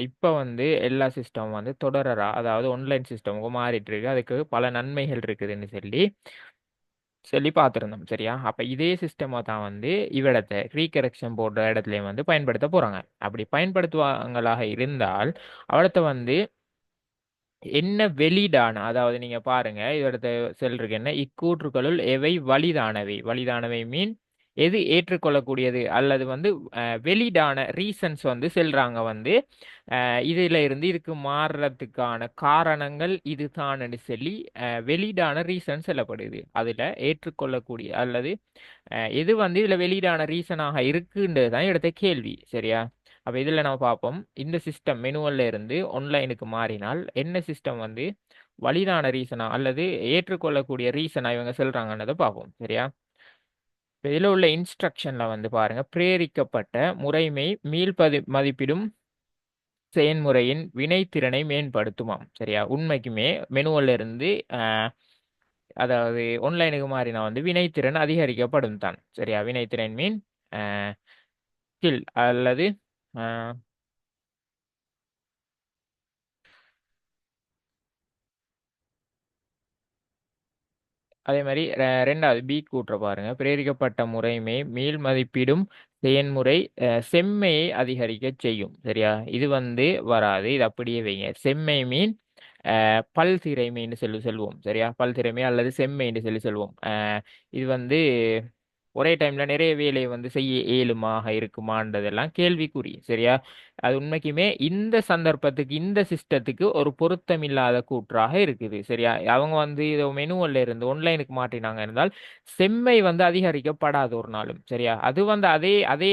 இப்போ வந்து எல்லா சிஸ்டம் வந்து தொடரா அதாவது ஆன்லைன் சிஸ்டமுக்கு மாறிட்டு இருக்கு. அதுக்கு பல நன்மைகள் இருக்குதுன்னு சொல்லி சொல்லி பார்த்துருந்தோம். சரியா? அப்ப இதே சிஸ்டமா தான் வந்து இவ்விடத்தை ரீகரெக்ஷன் போடுற இடத்துலயும் வந்து பயன்படுத்த போறாங்க. அப்படி பயன்படுத்துவாங்களாக இருந்தால் அவடத்தை வந்து என்ன வெளிடான, அதாவது நீங்க பாருங்க இதோட செல் இருக்கு என்ன, இக்கூற்றுக்களுள் எவை வலிதானவை. வலிதானவை மீன் எது ஏற்றுக்கொள்ளக்கூடியது அல்லது வந்து வெளிடான ரீசன்ஸ் வந்து செல்றாங்க வந்து இதுல இருந்து இதுக்கு மாறுறதுக்கான காரணங்கள் இதுதான்னு சொல்லி வெளிடான ரீசன் சொல்லப்படுது. அதுல ஏற்றுக்கொள்ளக்கூடிய அல்லது எது வந்து இதுல வெளியீடான ரீசனாக இருக்குன்றது தான் எடுத்த கேள்வி. சரியா? அப்ப இதுல நம்ம பார்ப்போம், இந்த சிஸ்டம் மெனுவல்ல இருந்து ஆன்லைனுக்கு மாறினால் என்ன சிஸ்டம் வந்து வலிதான ரீசனா அல்லது ஏற்றுக்கொள்ளக்கூடிய ரீசனா இவங்க சொல்றாங்கன்றதை பார்ப்போம். சரியா? இப்ப இதுல உள்ள இன்ஸ்ட்ரக்ஷன்ல வந்து பாருங்க, பிரேரிக்கப்பட்ட முறைமை மதிப்பிடும் செயன்முறையின் வினைத்திறனை மேம்படுத்துமாம். சரியா? உண்மைக்குமே மெனுவல்ல இருந்து அதாவது ஆன்லைனுக்கு மாறினா வந்து வினைத்திறன் அதிகரிக்கப்படும் தான். சரியா? வினைத்திறன் மீன் ஸ்கில் அல்லது அஹ், அதே மாதிரி ரெண்டாவது பி கூற்ற பாருங்க, பிரேரிக்கப்பட்ட முறைமை மீள் மதிப்பிடும் செயன்முறை செம்மையை அதிகரிக்க செய்யும். சரியா? இது வந்து வராது, இது அப்படியே வைங்க. செம்மை மீன் பல்திறைமைன்னு சொல்லி சொல்லுவோம். சரியா? பல்திறைமை அல்லது செம்மைன்னு சொல்லி சொல்லுவோம். இது வந்து ஒரே டைம்ல நிறைய வேலையை வந்து செய்ய இயலுமாக இருக்குமான்றதெல்லாம் கேள்விக்குறி. சரியா? அது உண்மைக்குமே இந்த சந்தர்ப்பத்துக்கு இந்த சிஸ்டத்துக்கு ஒரு பொருத்தமில்லாத கூற்றாக இருக்குது. சரியா? அவங்க வந்து இதை மெனுவல்ல இருந்து ஆன்லைனுக்கு மாற்றினாங்க இருந்தால் செம்மை வந்து அதிகரிக்கப்படாது ஒரு நாளும். சரியா? அது வந்து அதே அதே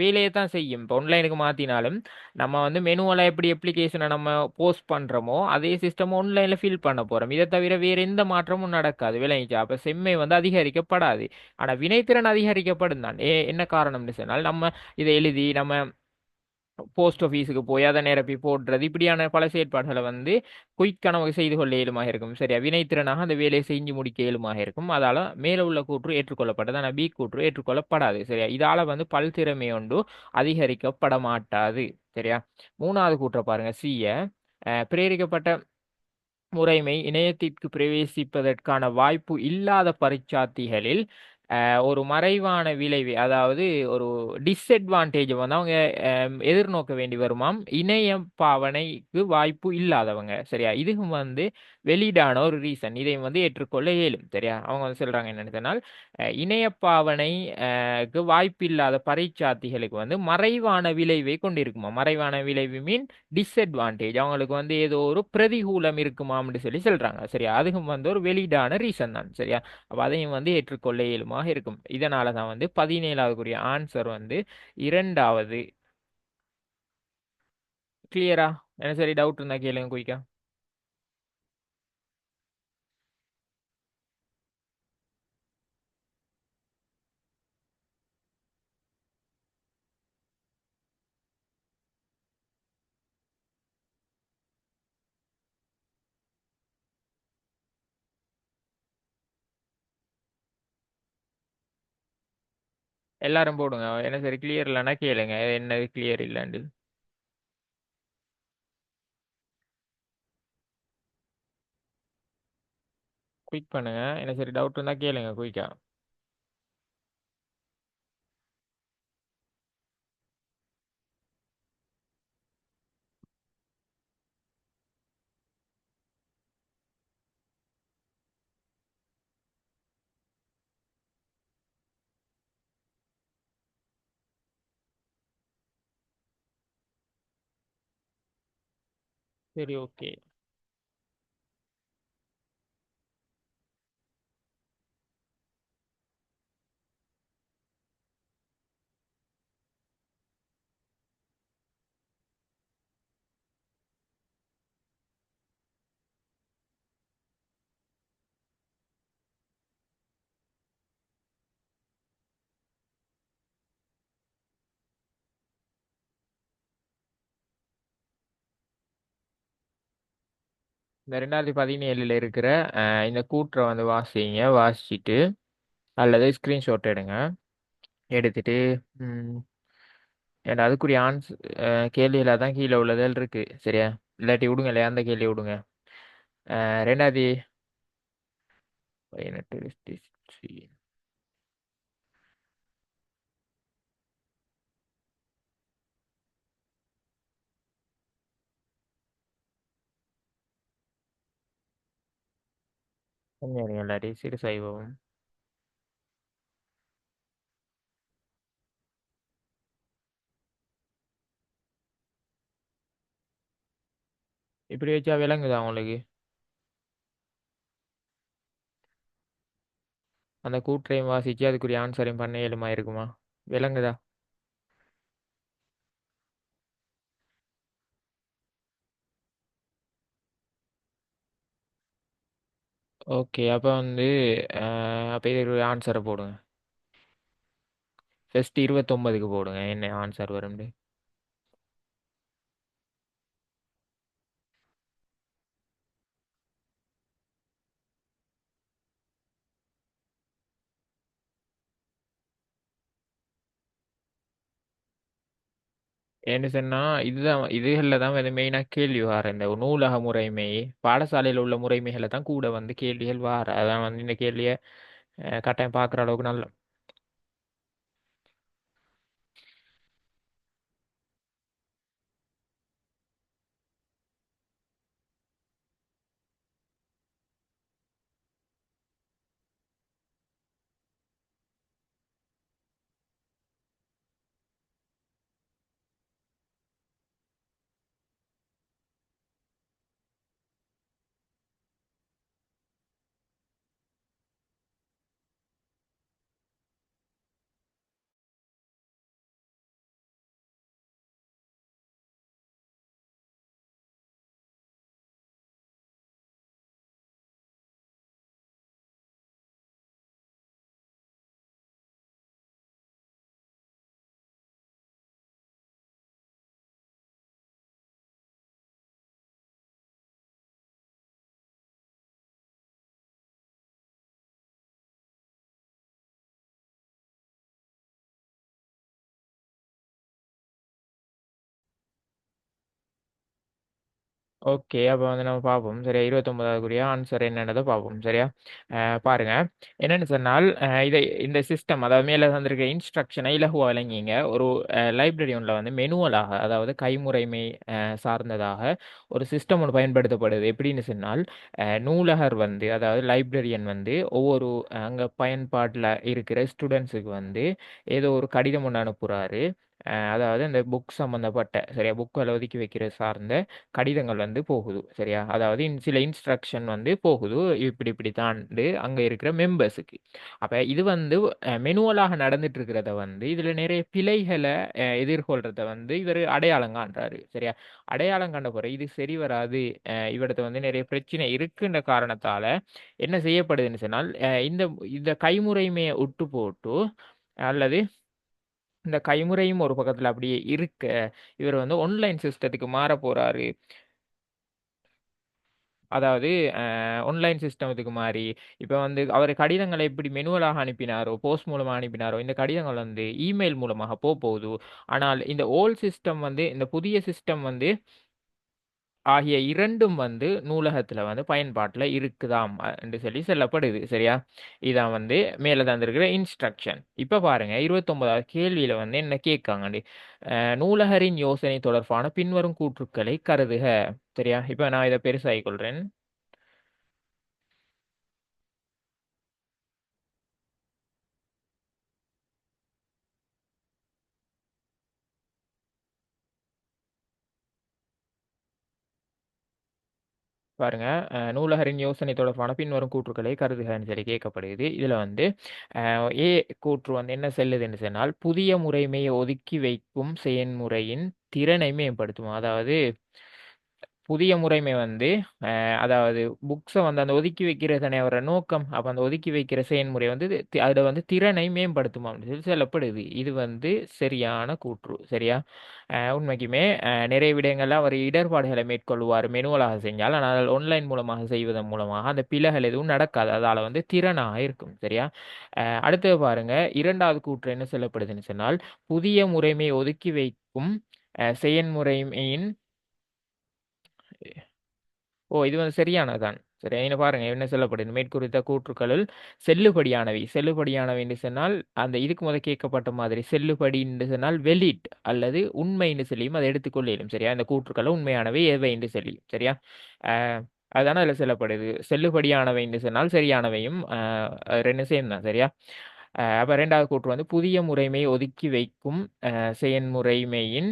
வேலையை தான் செய்யும். இப்போ ஆன்லைனுக்கு மாத்தினாலும் நம்ம வந்து மெனுவல எப்படி அப்ளிகேஷனை நம்ம போஸ்ட் பண்றோமோ அதே சிஸ்டம் ஆன்லைன்ல ஃபில் பண்ண போறோம். இதை தவிர வேற எந்த மாற்றமும் நடக்காது. விளங்கிச்சா? அப்ப செம்மை வந்து அதிகரிக்கப்படாது. ஆனா வினைத்திறன் அதிகரிக்கப்படும் தான். என்ன காரணம்னு சொன்னால் நம்ம இதை எழுதி நம்ம போஸ்ட் ஆஃபீஸுக்கு போய் அதை நிரப்பி போடுறது இப்படியான பல செயற்பாடுகளை வந்து குயிக் கனவு செய்து கொள்ள இயலுமாக இருக்கும். சரியா? வினைத்திறனாக அந்த வேலையை செஞ்சு முடிக்க இயலுமாக இருக்கும். அதால மேல உள்ள கூற்று ஏற்றுக்கொள்ளப்பட்டது, ஆனால் பி கூற்று ஏற்றுக்கொள்ளப்படாது. சரியா? இதால வந்து பல்திறமை ஒன்று அதிகரிக்கப்பட மாட்டாது. சரியா? மூணாவது கூற்றை பாருங்க, சிய பிரேரிக்கப்பட்ட முறைமை இணையத்திற்கு பிரவேசிப்பதற்கான வாய்ப்பு இல்லாத பரீட்சார்த்திகளில் ஒரு மறைவான விளைவு, அதாவது ஒரு டிஸ்அட்வான்டேஜ் வந்து அவங்க எதிர்நோக்க வேண்டி வருமாம். இணைய பாவனைக்கு வாய்ப்பு இல்லாதவங்க. சரியா? இதுவும் வந்து வெளியீடான ஒரு ரீசன். இதை வந்து ஏற்றுக்கொள்ள இயலும். சரியா? அவங்க வந்து சொல்றாங்க என்னன்னு சொன்னால் இணைய பாவனை வாய்ப்பு இல்லாத பரீட்சார்த்திகளுக்கு வந்து மறைவான விளைவை கொண்டிருக்குமா. மறைவான விளைவு மீன் டிஸ்அட்வான்டேஜ், அவங்களுக்கு வந்து ஏதோ ஒரு பிரதிகூலம் இருக்குமாம்னு சொல்லி சொல்றாங்க. சரியா? அதுவும் வந்து ஒரு வெளியீடான ரீசன் தான். சரியா? அப்ப அதையும் வந்து ஏற்றுக்கொள்ள இயலுமாக இருக்கும். இதனால தான் வந்து 17வது ஆன்சர் வந்து இரண்டாவது. கிளியரா? என்ன சரி, டவுட் இருந்தா கேளுங்க குயிக்கா. எல்லாரும் போடுங்க. என்ன சரி, கிளியர் இல்லைன்னா கேளுங்க என்ன கிளியர் இல்லைன்னு. குயிக் பண்ணுங்க. என்ன சரி, டவுட் இருந்தா கேளுங்க குயிக்கா. சரி, ஓகே. இந்த 2017 இருக்கிற இந்த கூற்றை வந்து வாசிங்க. வாசிச்சுட்டு அல்லது ஸ்கிரீன்ஷாட் எடுங்க. எடுத்துட்டு ம், ஏன்னா அதுக்குரிய கேள்வியில தான் கீழே உள்ளதில் இருக்கு. சரியா? இல்லாட்டி விடுங்க, இல்லையா அந்த கேள்வி விடுங்க. 2018 கொஞ்சம் இல்லாட்டி சிறு சைவம். இப்படி வச்சா விளங்குதா உங்களுக்கு? அந்த கூற்றையும் வாசிச்சு அதுக்குரிய ஆன்சரையும் பண்ண இயலுமா இருக்குமா? விளங்குதா? ஓகே, அப்போ வந்து அப்போ இதுக்கு ஆன்சரை போடுங்க. ஃபர்ஸ்ட் 29க்கு போடுங்க என்ன ஆன்சர் வரும்னு. ஏன்னு சொன்னா இதுதான் இதுகளில் தான் வந்து மெயினாக கேள்வி வார இந்த நூலக முறைமை, பாடசாலையில் உள்ள முறைமைகளை தான் கூட வந்து கேள்விகள் வார. அதான் வந்து இந்த கேள்வியை கட்டாயம் பார்க்குற அளவுக்கு நல்ல. ஓகே, அப்போ வந்து நம்ம பார்ப்போம் சரியா. 29வதுக்குரிய ஆன்சர் என்னன்றதை பார்ப்போம் சரியா. பாருங்க, என்னன்னு சொன்னால் இதை இந்த சிஸ்டம் அதாவது மேலே வந்திருக்க இன்ஸ்ட்ரக்ஷனை இலகுவா வழங்கிங்க ஒரு லைப்ரரி ஒன்றில் வந்து மெனுவலாக அதாவது கைமுறைமை சார்ந்ததாக ஒரு சிஸ்டம் ஒன்று பயன்படுத்தப்படுது. எப்படின்னு சொன்னால் நூலகர் வந்து அதாவது லைப்ரரியன் வந்து ஒவ்வொரு அங்கே பயன்பாட்டில் இருக்கிற ஸ்டூடெண்ட்ஸுக்கு வந்து ஏதோ ஒரு கடிதம் ஒன்று அனுப்புகிறாரு. அதாவது அந்த புக் சம்மந்தப்பட்ட சரியா புக்கில் ஒதுக்கி வைக்கிற சார்ந்த கடிதங்கள் வந்து போகுது சரியா. அதாவது சில இன்ஸ்ட்ரக்ஷன் வந்து போகுது இப்படி இப்படி தாண்டு அங்கே இருக்கிற மெம்பர்ஸுக்கு. அப்போ இது வந்து மெனுவலாக நடந்துட்டு இருக்கிறத வந்து இதில் நிறைய பிழைகளை எதிர்கொள்றத வந்து இவர் அடையாளம் காண்றாரு சரியா. அடையாளம் கண்ட பிறகு இது சரி வராது, இவரது வந்து நிறைய பிரச்சனை இருக்குன்ற காரணத்தால என்ன செய்யப்படுதுன்னு சொன்னால் இந்த இந்த கைமுறைமையை விட்டு போட்டு அல்லது இந்த கைமுறையும் ஒரு பக்கத்தில் அப்படியே இருக்க இவர் வந்து ஆன்லைன் சிஸ்டத்துக்கு மாற போறாரு. அதாவது ஆன்லைன் சிஸ்டத்துக்கு மாறி இப்போ வந்து அவர் கடிதங்களை எப்படி மெனுவலாக அனுப்பினாரோ போஸ்ட் மூலமாக அனுப்பினாரோ இந்த கடிதங்கள் வந்து இமெயில் மூலமாக போகுது. ஆனால் இந்த ஓல்ட் சிஸ்டம் வந்து இந்த புதிய சிஸ்டம் வந்து ஆகிய இரண்டும் வந்து நூலகத்துல வந்து பயன்பாட்டுல இருக்குதாம் என்று சொல்லி சொல்லப்படுது சரியா. இதான் வந்து மேல தந்திருக்கிற இன்ஸ்ட்ரக்ஷன். இப்ப பாருங்க 29வது கேள்வியில வந்து என்ன கேட்காங்க, நூலகரின் யோசனை தொடர்பான பின்வரும் கூற்றுக்களை கருதுக சரியா. இப்ப நான் இதை பெருசாகிக் கொள்றேன். பாருங்க, நூலகரின் யோசனை தொடர்பான பின்வரும் கூற்றுக்களை கருதுகன்னு சொல்லி கேட்கப்படுகிறது. இதுல வந்து ஏ கூற்று வந்து என்ன செல்லுதுன்னு சொன்னால் புதிய முறைமையை ஒதுக்கி வைக்கும் செயன்முறையின் திறனை மேம்படுத்தும். அதாவது புதிய முறைமை வந்து அதாவது புக்ஸை வந்து அந்த ஒதுக்கி வைக்கிறதனை அவர நோக்கம் அப்போ அந்த ஒதுக்கி வைக்கிற செயல்முறை வந்து அதில் வந்து திறனை மேம்படுத்தும் அப்படின்னு சொல்லி சொல்லப்படுது. இது வந்து சரியான கூற்று சரியா. உண்மைக்குமே நிறைய விடயங்கள்ல அவர் இடர்பாடுகளை மேற்கொள்வார் மெனுவலாக செஞ்சால். ஆனால் ஆன்லைன் மூலமாக செய்வதன் மூலமாக அந்த பிழைகள் எதுவும் நடக்காது, அதால வந்து திறனாக இருக்கும் சரியா. அடுத்தது பாருங்க, இரண்டாவது கூற்று என்ன சொல்லப்படுதுன்னு சொன்னால் புதிய முறைமை ஒதுக்கி வைக்கும் செயன்முறையின் இது வந்து சரியானதுதான் சரி. இங்க பாருங்க என்ன சொல்லப்படுது, மேற்குறித்த கூற்றுக்களுள் செல்லுபடியானவை செல்லுபடியானவை என்று சொன்னால் அந்த இதுக்கு முதல் கேட்கப்பட்ட மாதிரி செல்லுபடி என்று சொன்னால் வெலிட் அல்லது உண்மை என்று சொல்லியும் அதை எடுத்துக்கொள்ளும் சரியா. இந்த கூற்றுக்கள் உண்மையானவை எவை என்று சொல்லி சரியா. அதுதானே அதில் சொல்லப்படுது. செல்லுபடியானவைன்னு சொன்னால் சரியானவையும் ரெண்டு சேம் தான் சரியா. அப்போ ரெண்டாவது கூற்று வந்து புதிய முறைமை ஒதுக்கி வைக்கும் செயன்முறைமையின்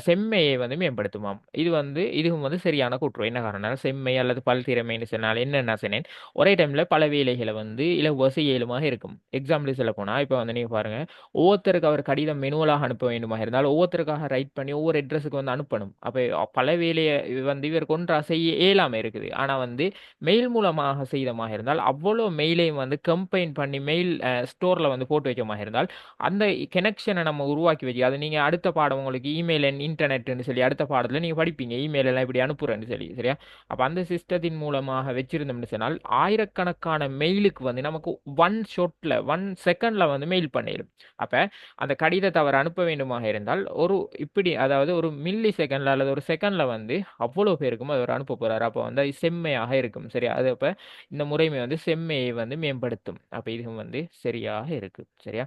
செம்மையை வந்து மேம்படுத்துமாம். இது வந்து இதுவும் வந்து சரியான கூற்று. என்ன காரணம்னா செம்மை அல்லது பல்திறமைன்னு சொன்னால் என்னென்ன சொன்னேன், ஒரே டைம்ல பல வேலைகளை வந்து இலகுவச இயலுமாக இருக்கும். எக்ஸாம்பிள் சொல்ல போனா இப்போ வந்து நீங்க பாருங்க, ஒவ்வொருத்தருக்கு அவர் கடிதம் மெனுவலாக அனுப்ப வேண்டுமாக இருந்தால் ஒவ்வொருத்தருக்காக ரைட் பண்ணி ஒவ்வொரு அட்ரஸுக்கு வந்து அனுப்பணும். அப்போ பல வேலையை வந்து இவருக்கு ஒன்றா செய்ய இயலாம இருக்குது. ஆனா வந்து மெயில் மூலமாக செய்தமாக இருந்தால் அவ்வளோ மெயிலையும் வந்து கம்பைன் பண்ணி மெயில் ஸ்டோர்ல வந்து போட்டு வைக்கமாக இருந்தால் அந்த கனெக்ஷனை நம்ம உருவாக்கி வச்சு அது நீங்கள் அடுத்த பாடம் உங்களுக்கு இமெயில் அண்ட் இன்டர்நெட்னு சொல்லி அடுத்த பாடத்தில் நீங்கள் படிப்பீங்க இமெயில் எல்லாம் இப்படி அனுப்புறேன்னு சொல்லி சரியா. அப்போ அந்த சிஸ்டத்தின் மூலமாக வச்சிருந்தோம்னு சொன்னால் ஆயிரக்கணக்கான மெயிலுக்கு வந்து நமக்கு ஒன் ஷாட்டில் 1 செகண்டில் வந்து மெயில் பண்ணிடும். அப்போ அந்த கடிதத்தை அவர் அனுப்ப வேண்டுமாக இருந்தால் ஒரு இப்படி அதாவது ஒரு மில்லி செகண்டில் அல்லது ஒரு செகண்டில் வந்து அவ்வளோ பேருக்கும் அவர் அனுப்ப போகிறார். அப்போ வந்து அது செம்மையாக இருக்கும் சரியா. அது அப்போ இந்த முறைமை வந்து செம்மையை வந்து மேம்படுத்தும். அப்போ இதுவும் வந்து சரியாக இருக்கு சரியா.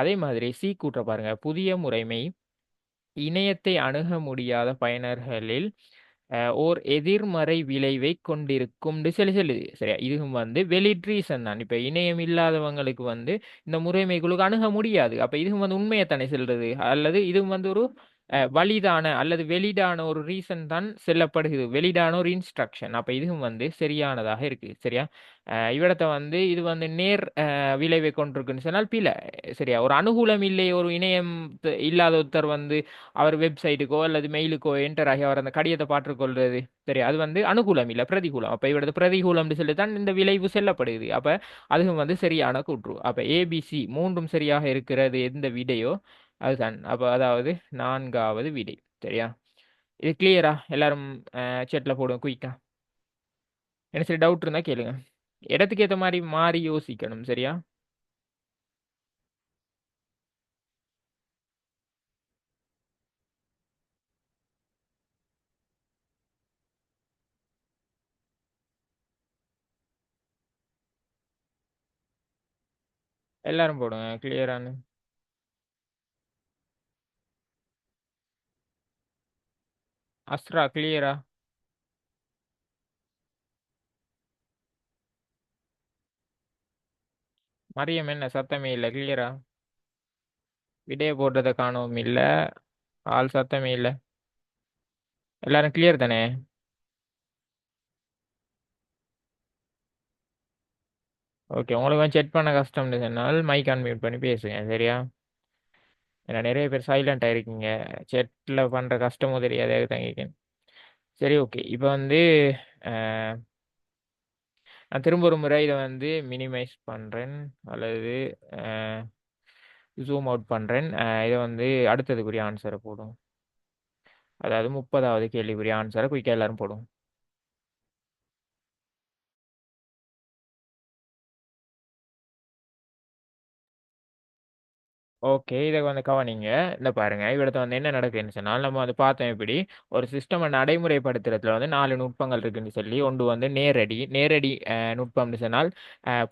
அதே மாதிரி சி கூற்ற பாருங்க, புதிய முறைமை இணையத்தை அணுக முடியாத பயனர்களில் ஓர் எதிர்மறை விளைவை கொண்டிருக்கும்னு சொல்லி சொல்லுது சரியா. இதுவும் வந்து வெலிட் ரீசன் தான். இப்போ இணையம் இல்லாதவங்களுக்கு வந்து இந்த முறைமைகளுக்கு அணுக முடியாது. அப்போ இதுவும் வந்து உண்மையைத்தானே சொல்றது, அல்லது இதுவும் வந்து ஒரு வலிதான அல்லது வெளிடான ஒரு ரீசன் தான் செல்லப்படுகிறது, வெளிடான ஒரு இன்ஸ்ட்ரக்ஷன். அப்போ இதுவும் வந்து சரியானதாக இருக்கு சரியா. இவ்விடத்தை வந்து இது வந்து நேர் விளைவை கொண்டிருக்குன்னு சொன்னால் பிழை சரியா. ஒரு அனுகூலம் இல்லை, ஒரு இணையம் இல்லாத ஒருத்தர் வந்து அவர் வெப்சைட்டுக்கோ அல்லது மெயிலுக்கோ என்டர் ஆகி அவர் அந்த கடிதத்தை பாற்றுக்கொள்றது சரி, அது வந்து அனுகூலம் இல்லை பிரதிகூலம். அப்போ இவரது பிரதிகூலம்னு சொல்லி தான் இந்த விளைவு செல்லப்படுது. அப்போ அதுவும் வந்து சரியான கூற்று. அப்போ ஏபிசி மூன்றும் சரியாக இருக்கிறது எந்த விடையோ அதுதான். அப்போ அதாவது நான்காவது விடை சரியா. இது கிளியரா எல்லாரும் சேட்ல போடுங்க குயிக்கா. என்ன சரி டவுட் இருந்தா கேளுங்க. இடத்துக்கு ஏற்ற மாதிரி மாறி யோசிக்கணும் சரியா. எல்லாரும் போடுங்க கிளியரானு. அஸ்ரா கிளியரா. மரியம் என்ன சத்தமே இல்லை கிளியரா. விடைய போடுறத காணவும் இல்லை, ஆள் சத்தமே இல்லை. எல்லாரும் கிளியர் தானே. ஓகே, உங்களுக்கு செக் பண்ண கஷ்டம்னு சொன்னால் மைக் அன்மியூட் பண்ணி பேசுங்க சரியா. ஏன்னா நிறைய பேர் சைலண்ட் ஆயிருக்கீங்க, செட்டில் பண்ணுற கஷ்டமும் தெரியாது தங்கிக்க. சரி ஓகே, இப்போ வந்து அஹ், நான் திரும்ப ஒரு முறை இதை வந்து மினிமைஸ் பண்ணுறேன் அல்லது ஜூம் அவுட் பண்ணுறேன். இதை வந்து அடுத்ததுக்குரிய ஆன்சரை போடும், அதாவது 30வது கேள்விக்குரிய ஆன்சரை குயிக்காக எல்லாரும் போடும். ஓகே, இதை வந்து கவனிங்க. இந்த பாருங்க இவிடத்தை வந்து என்ன நடக்குதுன்னு சொன்னால் நம்ம வந்து பார்த்தோம் இப்படி ஒரு சிஸ்டம் நடைமுறைப்படுத்துறதுல வந்து 4 நுட்பங்கள் இருக்குன்னு சொல்லி ஒன்று வந்து நேரடி நுட்பம்னு சொன்னால்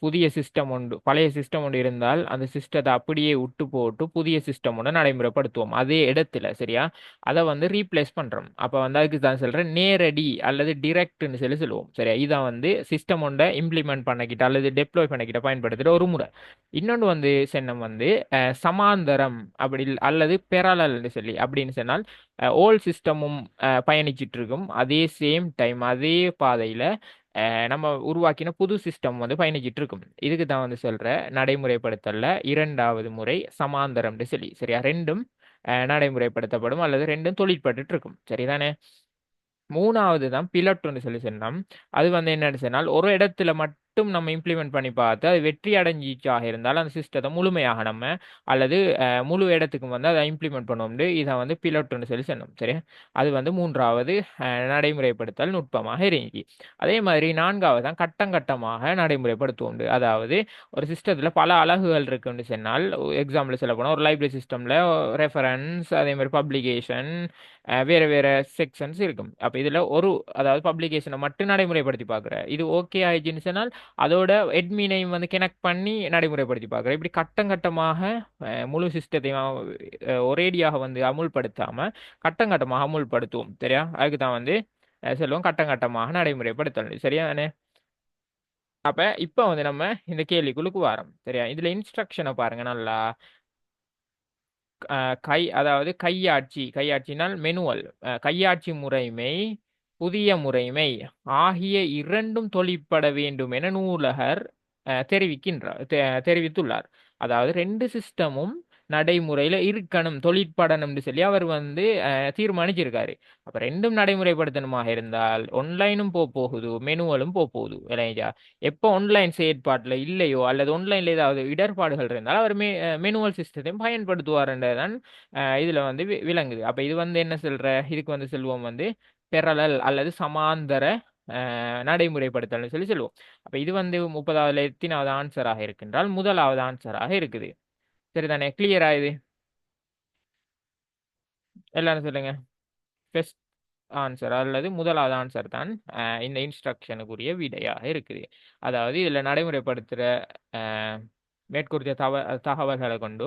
புதிய சிஸ்டம் ஒன்று பழைய சிஸ்டம் ஒன்று இருந்தால் அந்த சிஸ்டத்தை அப்படியே விட்டு போட்டு புதிய சிஸ்டம் ஒன்று நடைமுறைப்படுத்துவோம் அதே இடத்துல சரியா. அதை வந்து ரீப்ளேஸ் பண்ணுறோம். அப்போ வந்து அதுக்கு தான் சொல்கிறேன் நேரடி அல்லது டிரெக்ட்னு சொல்லி சொல்லுவோம் சரியா. இதான் வந்து சிஸ்டம் ஒன்றை இம்ப்ளிமெண்ட் பண்ணிக்கிட்ட அல்லது டெப்ளாய் பண்ணிக்கிட்ட பயன்படுத்துகிற ஒரு முறை. இன்னொன்று வந்து சென்னம் வந்து சமாந்தரம் அப்படி அல்லது பெரலல்னு சொல்லி அப்படின்னு சொன்னால் ஓல்ட் சிஸ்டமும் பயணிச்சிட்டு இருக்கும் அதே சேம் டைம் அதே பாதையில் நம்ம உருவாக்கின புது சிஸ்டம் வந்து பயணிச்சிட்டு இருக்கும். இதுக்கு தான் வந்து சொல்ற நடைமுறைப்படுத்தல இரண்டாவது முறை சமாந்தரம்னு சொல்லி சரியா. ரெண்டும் நடைமுறைப்படுத்தப்படும் அல்லது ரெண்டும் தொழிற்பட்டு இருக்கும் சரிதானே. மூணாவது தான் பிலட்டுன்னு சொல்லி சொன்னோம். அது வந்து என்னன்னு சொன்னால் ஒரு இடத்துல மட்டும் நம்ம இம்ப்ளிமெண்ட் பண்ணி பார்த்து அது வெற்றி அடைஞ்சிச்சாக இருந்தால் அந்த சிஸ்டத்தை முழுமையாக நம்ம அல்லது முழு இடத்துக்கும் வந்து அதை இம்ப்ளிமெண்ட் பண்ணுவோம்னு இதை வந்து பிலட்டுன்னு சொல்லி சொன்னோம் சரியா. அது வந்து மூன்றாவது நடைமுறைப்படுத்தல் நுட்பமாக இருந்துச்சு. அதே மாதிரி நான்காவது தான் கட்டம் கட்டமாக நடைமுறைப்படுத்துவோம். அதாவது ஒரு சிஸ்டத்தில் பல அலகுகள் இருக்குன்னு சொன்னால் எக்ஸாம்பிள் சொல்ல போனால் ஒரு லைப்ரரி சிஸ்டமில் ரெஃபரன்ஸ் அதே மாதிரி பப்ளிகேஷன் வேறு வேறு செக்ஷன்ஸ் இருக்கும். அப்போ இதில் ஒரு அதாவது பப்ளிகேஷனை மட்டும் நடைமுறைப்படுத்தி பார்க்குறேன், இது ஓகே ஆயிடுச்சுன்னு சொன்னால் அதோட எட்மினையும் வந்து கனெக்ட் பண்ணி நடைமுறைப்படுத்தி பார்க்குறேன். இப்படி கட்டம் கட்டமாக முழு சிஸ்டத்தையும் ஒரேடியாக வந்து அமுல்படுத்தாமல் கட்டம் கட்டமாக அமுல்படுத்துவோம் சரியா. அதுக்கு தான் வந்து செல்வம் கட்டம் கட்டமாக நடைமுறைப்படுத்தணும். சரியானே? அப்ப இப்ப வந்து நம்ம இந்த கேள்விக்குள்ளுக்கு வரோம். சரியா? இதுல இன்ஸ்ட்ரக்ஷனை பாருங்க நல்லா. அதாவது கையாட்சினால் மெனுவல், கையாட்சி முறைமை, புதிய முறைமை ஆகிய இரண்டும் தொழிற்பட வேண்டும் என நூலகர் தெரிவித்துள்ளார். அதாவது ரெண்டு சிஸ்டமும் நடைமுறையில இருக்கணும், தொழிற்படணும்னு சொல்லி அவர் வந்து தீர்மானிச்சிருக்காரு. அப்ப ரெண்டும் நடைமுறைப்படுத்தணுமாக இருந்தால் ஒன்லைனும் போகுது, மெனுவலும் போகுது இல்லையா? எப்போ ஆன்லைன் செயற்பாட்டில் இல்லையோ அல்லது ஆன்லைன்ல ஏதாவது இடர்பாடுகள் இருந்தால் அவர் மெனுவல் சிஸ்டத்தையும் பயன்படுத்துவார்ன்றதான் இதுல வந்து விளங்குது. அப்ப இது வந்து என்ன சொல்ற, இதுக்கு வந்து செல்வம் வந்து பெரலல் அல்லது சமாந்தர நடைமுறைப்படுத்தல்னு சொல்லி சொல்லுவோம். அப்ப இது வந்து 30வதுல எத்தனாவது ஆன்சராக இருக்கின்றால் முதலாவது ஆன்சராக இருக்குது. சரிதானே? கிளியரா இது? எல்லாரும் சொல்லுங்க. பெஸ்ட் ஆன்சர் அல்லது முதலாவது ஆன்சர் தான் இந்த இன்ஸ்ட்ரக்ஷனுக்குரிய விடையாக இருக்குது. அதாவது இதுல நடைமுறைப்படுத்துற அஹ், மேற்கூறிய தகவல்களை கொண்டு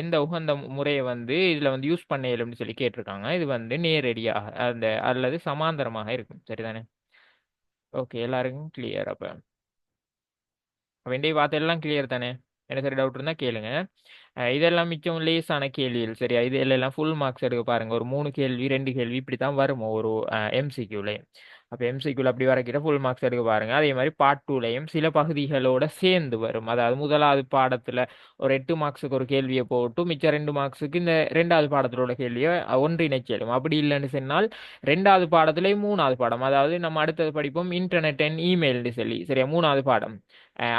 எந்த உகந்த முறையை வந்து இதுல வந்து யூஸ் பண்ண இயலும்னு சொல்லி கேட்டிருக்காங்க. இது வந்து நேரடியாக அந்த அல்லது சமாந்தரமாக இருக்கும். சரிதானே? ஓகே, எல்லாருக்கும் கிளியர். அப்ப வேண்டிய வார்த்தை எல்லாம் கிளியர் தானே? என்ன சரி டவுட் இருந்தா கேளுங்க. இதெல்லாம் மிச்சம் லேசான கேள்விகள். சரியா? இது எல்லாம் ஃபுல் மார்க்ஸ் எடுக்க பாருங்க. ஒரு 3 கேள்வி 2 கேள்வி இப்படி தான் வரும் ஒரு எம்சிக்யூல. அப்போ எம்சிக்யூல அப்படி வரைக்கிற ஃபுல் மார்க்ஸ் எடுக்க பாருங்க. அதே மாதிரி பார்ட் டூலையும் சில பகுதிகளோட சேர்ந்து வரும். அதாவது முதலாவது பாடத்துல ஒரு 8 மார்க்ஸுக்கு ஒரு கேள்வியை போட்டு மிச்சம் 2 மார்க்ஸுக்கு இந்த ரெண்டாவது பாடத்திலோட கேள்வியை ஒன்றிணைச்சலும். அப்படி இல்லைன்னு சொன்னால் ரெண்டாவது பாடத்திலேயே மூணாவது பாடம், அதாவது நம்ம அடுத்தது படிப்போம் இன்டர்நெட் அண்ட் இமெயில்னு சொல்லி. சரியா? மூணாவது பாடம்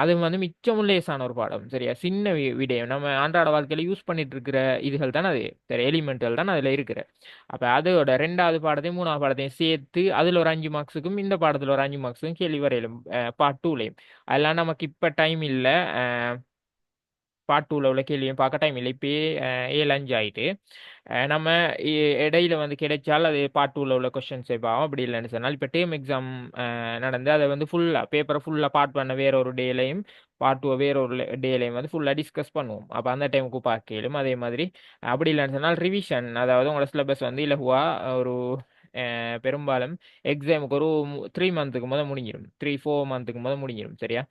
அது வந்து மிச்சம் லேசான ஒரு பாடம். சரியா? சின்ன விடயம் நம்ம அன்றாட வாழ்க்கையில யூஸ் பண்ணிட்டு இருக்கிற இதுகள் தான் அது. சரி, எலிமெண்டல் தான் அதுல இருக்கிற. அப்ப அதோட ரெண்டாவது பாடத்தையும் மூணாவது பாடத்தையும் சேர்த்து அதுல ஒரு 5 மார்க்ஸுக்கும் இந்த பாடத்துல ஒரு 5 மார்க்ஸுக்கும் கேள்வி வரையிலும் பார்ட் டூலையும். அதெல்லாம் நமக்கு இப்ப டைம் இல்ல. பார்ட் டூல உள்ள கேள்வியும் பார்க்க டைம் இல்லை. இப்பயே 7:05 ஆயிட்டு. நம்ம இடையில வந்து கிடைச்சால் அது பார்ட் டூல உள்ள கொஸ்டின்ஸை பார்ப்போம். அப்படி இல்லைன்னு சொன்னால் இப்போ டேர்ம் எக்ஸாம் நடந்து அதை வந்து ஃபுல்லாக பேப்பரை ஃபுல்லாக பார்ட் பண்ண வேற ஒரு டேலையும் பார்ட் டூ வேற ஒரு டேலையும் வந்து ஃபுல்லாக டிஸ்கஸ் பண்ணுவோம். அப்போ அந்த டைமுக்கு பார்க்கலும் அதே மாதிரி. அப்படி இல்லைன்னு சொன்னால் ரிவிஷன், அதாவது உங்களோட சிலபஸ் வந்து இலகுவா ஒரு பெரும்பாலும் எக்ஸாமுக்கு ஒரு 3 மந்த்துக்கு முதல் முடிஞ்சிடும், 3-4 மந்த்துக்கு முதல் முடிஞ்சிடும். சரியா?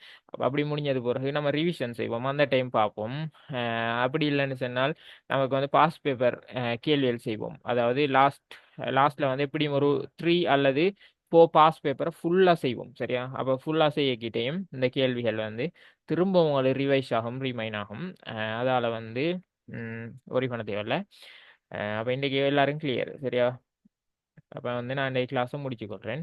அப்படி முடிஞ்சது பிறகு நம்ம ரிவிஷன் செய்வோம், அந்த டைம் பார்ப்போம். அப்படி இல்லைன்னு சொன்னால் நமக்கு வந்து பாஸ் பேப்பர் கேள்விகள் செய்வோம். அதாவது லாஸ்ட்ல வந்து எப்படியும் ஒரு 3 அல்லது 4 பாஸ் பேப்பரை ஃபுல்லாக செய்வோம். சரியா? அப்போ ஃபுல்லாக செய்யக்கிட்டையும் இந்த கேள்விகள் வந்து திரும்ப உங்களுக்கு ரிவைஸ் ஆகும், ரிமைன் ஆகும். அதால் வந்து ஒரி பண்ண தேவையில்ல. அப்போ இன்றைக்கி எல்லாரும் கிளியர். சரியா? அப்போ வந்து நான் இந்த கிளாஸை முடிச்சுக்கொள்கிறேன்.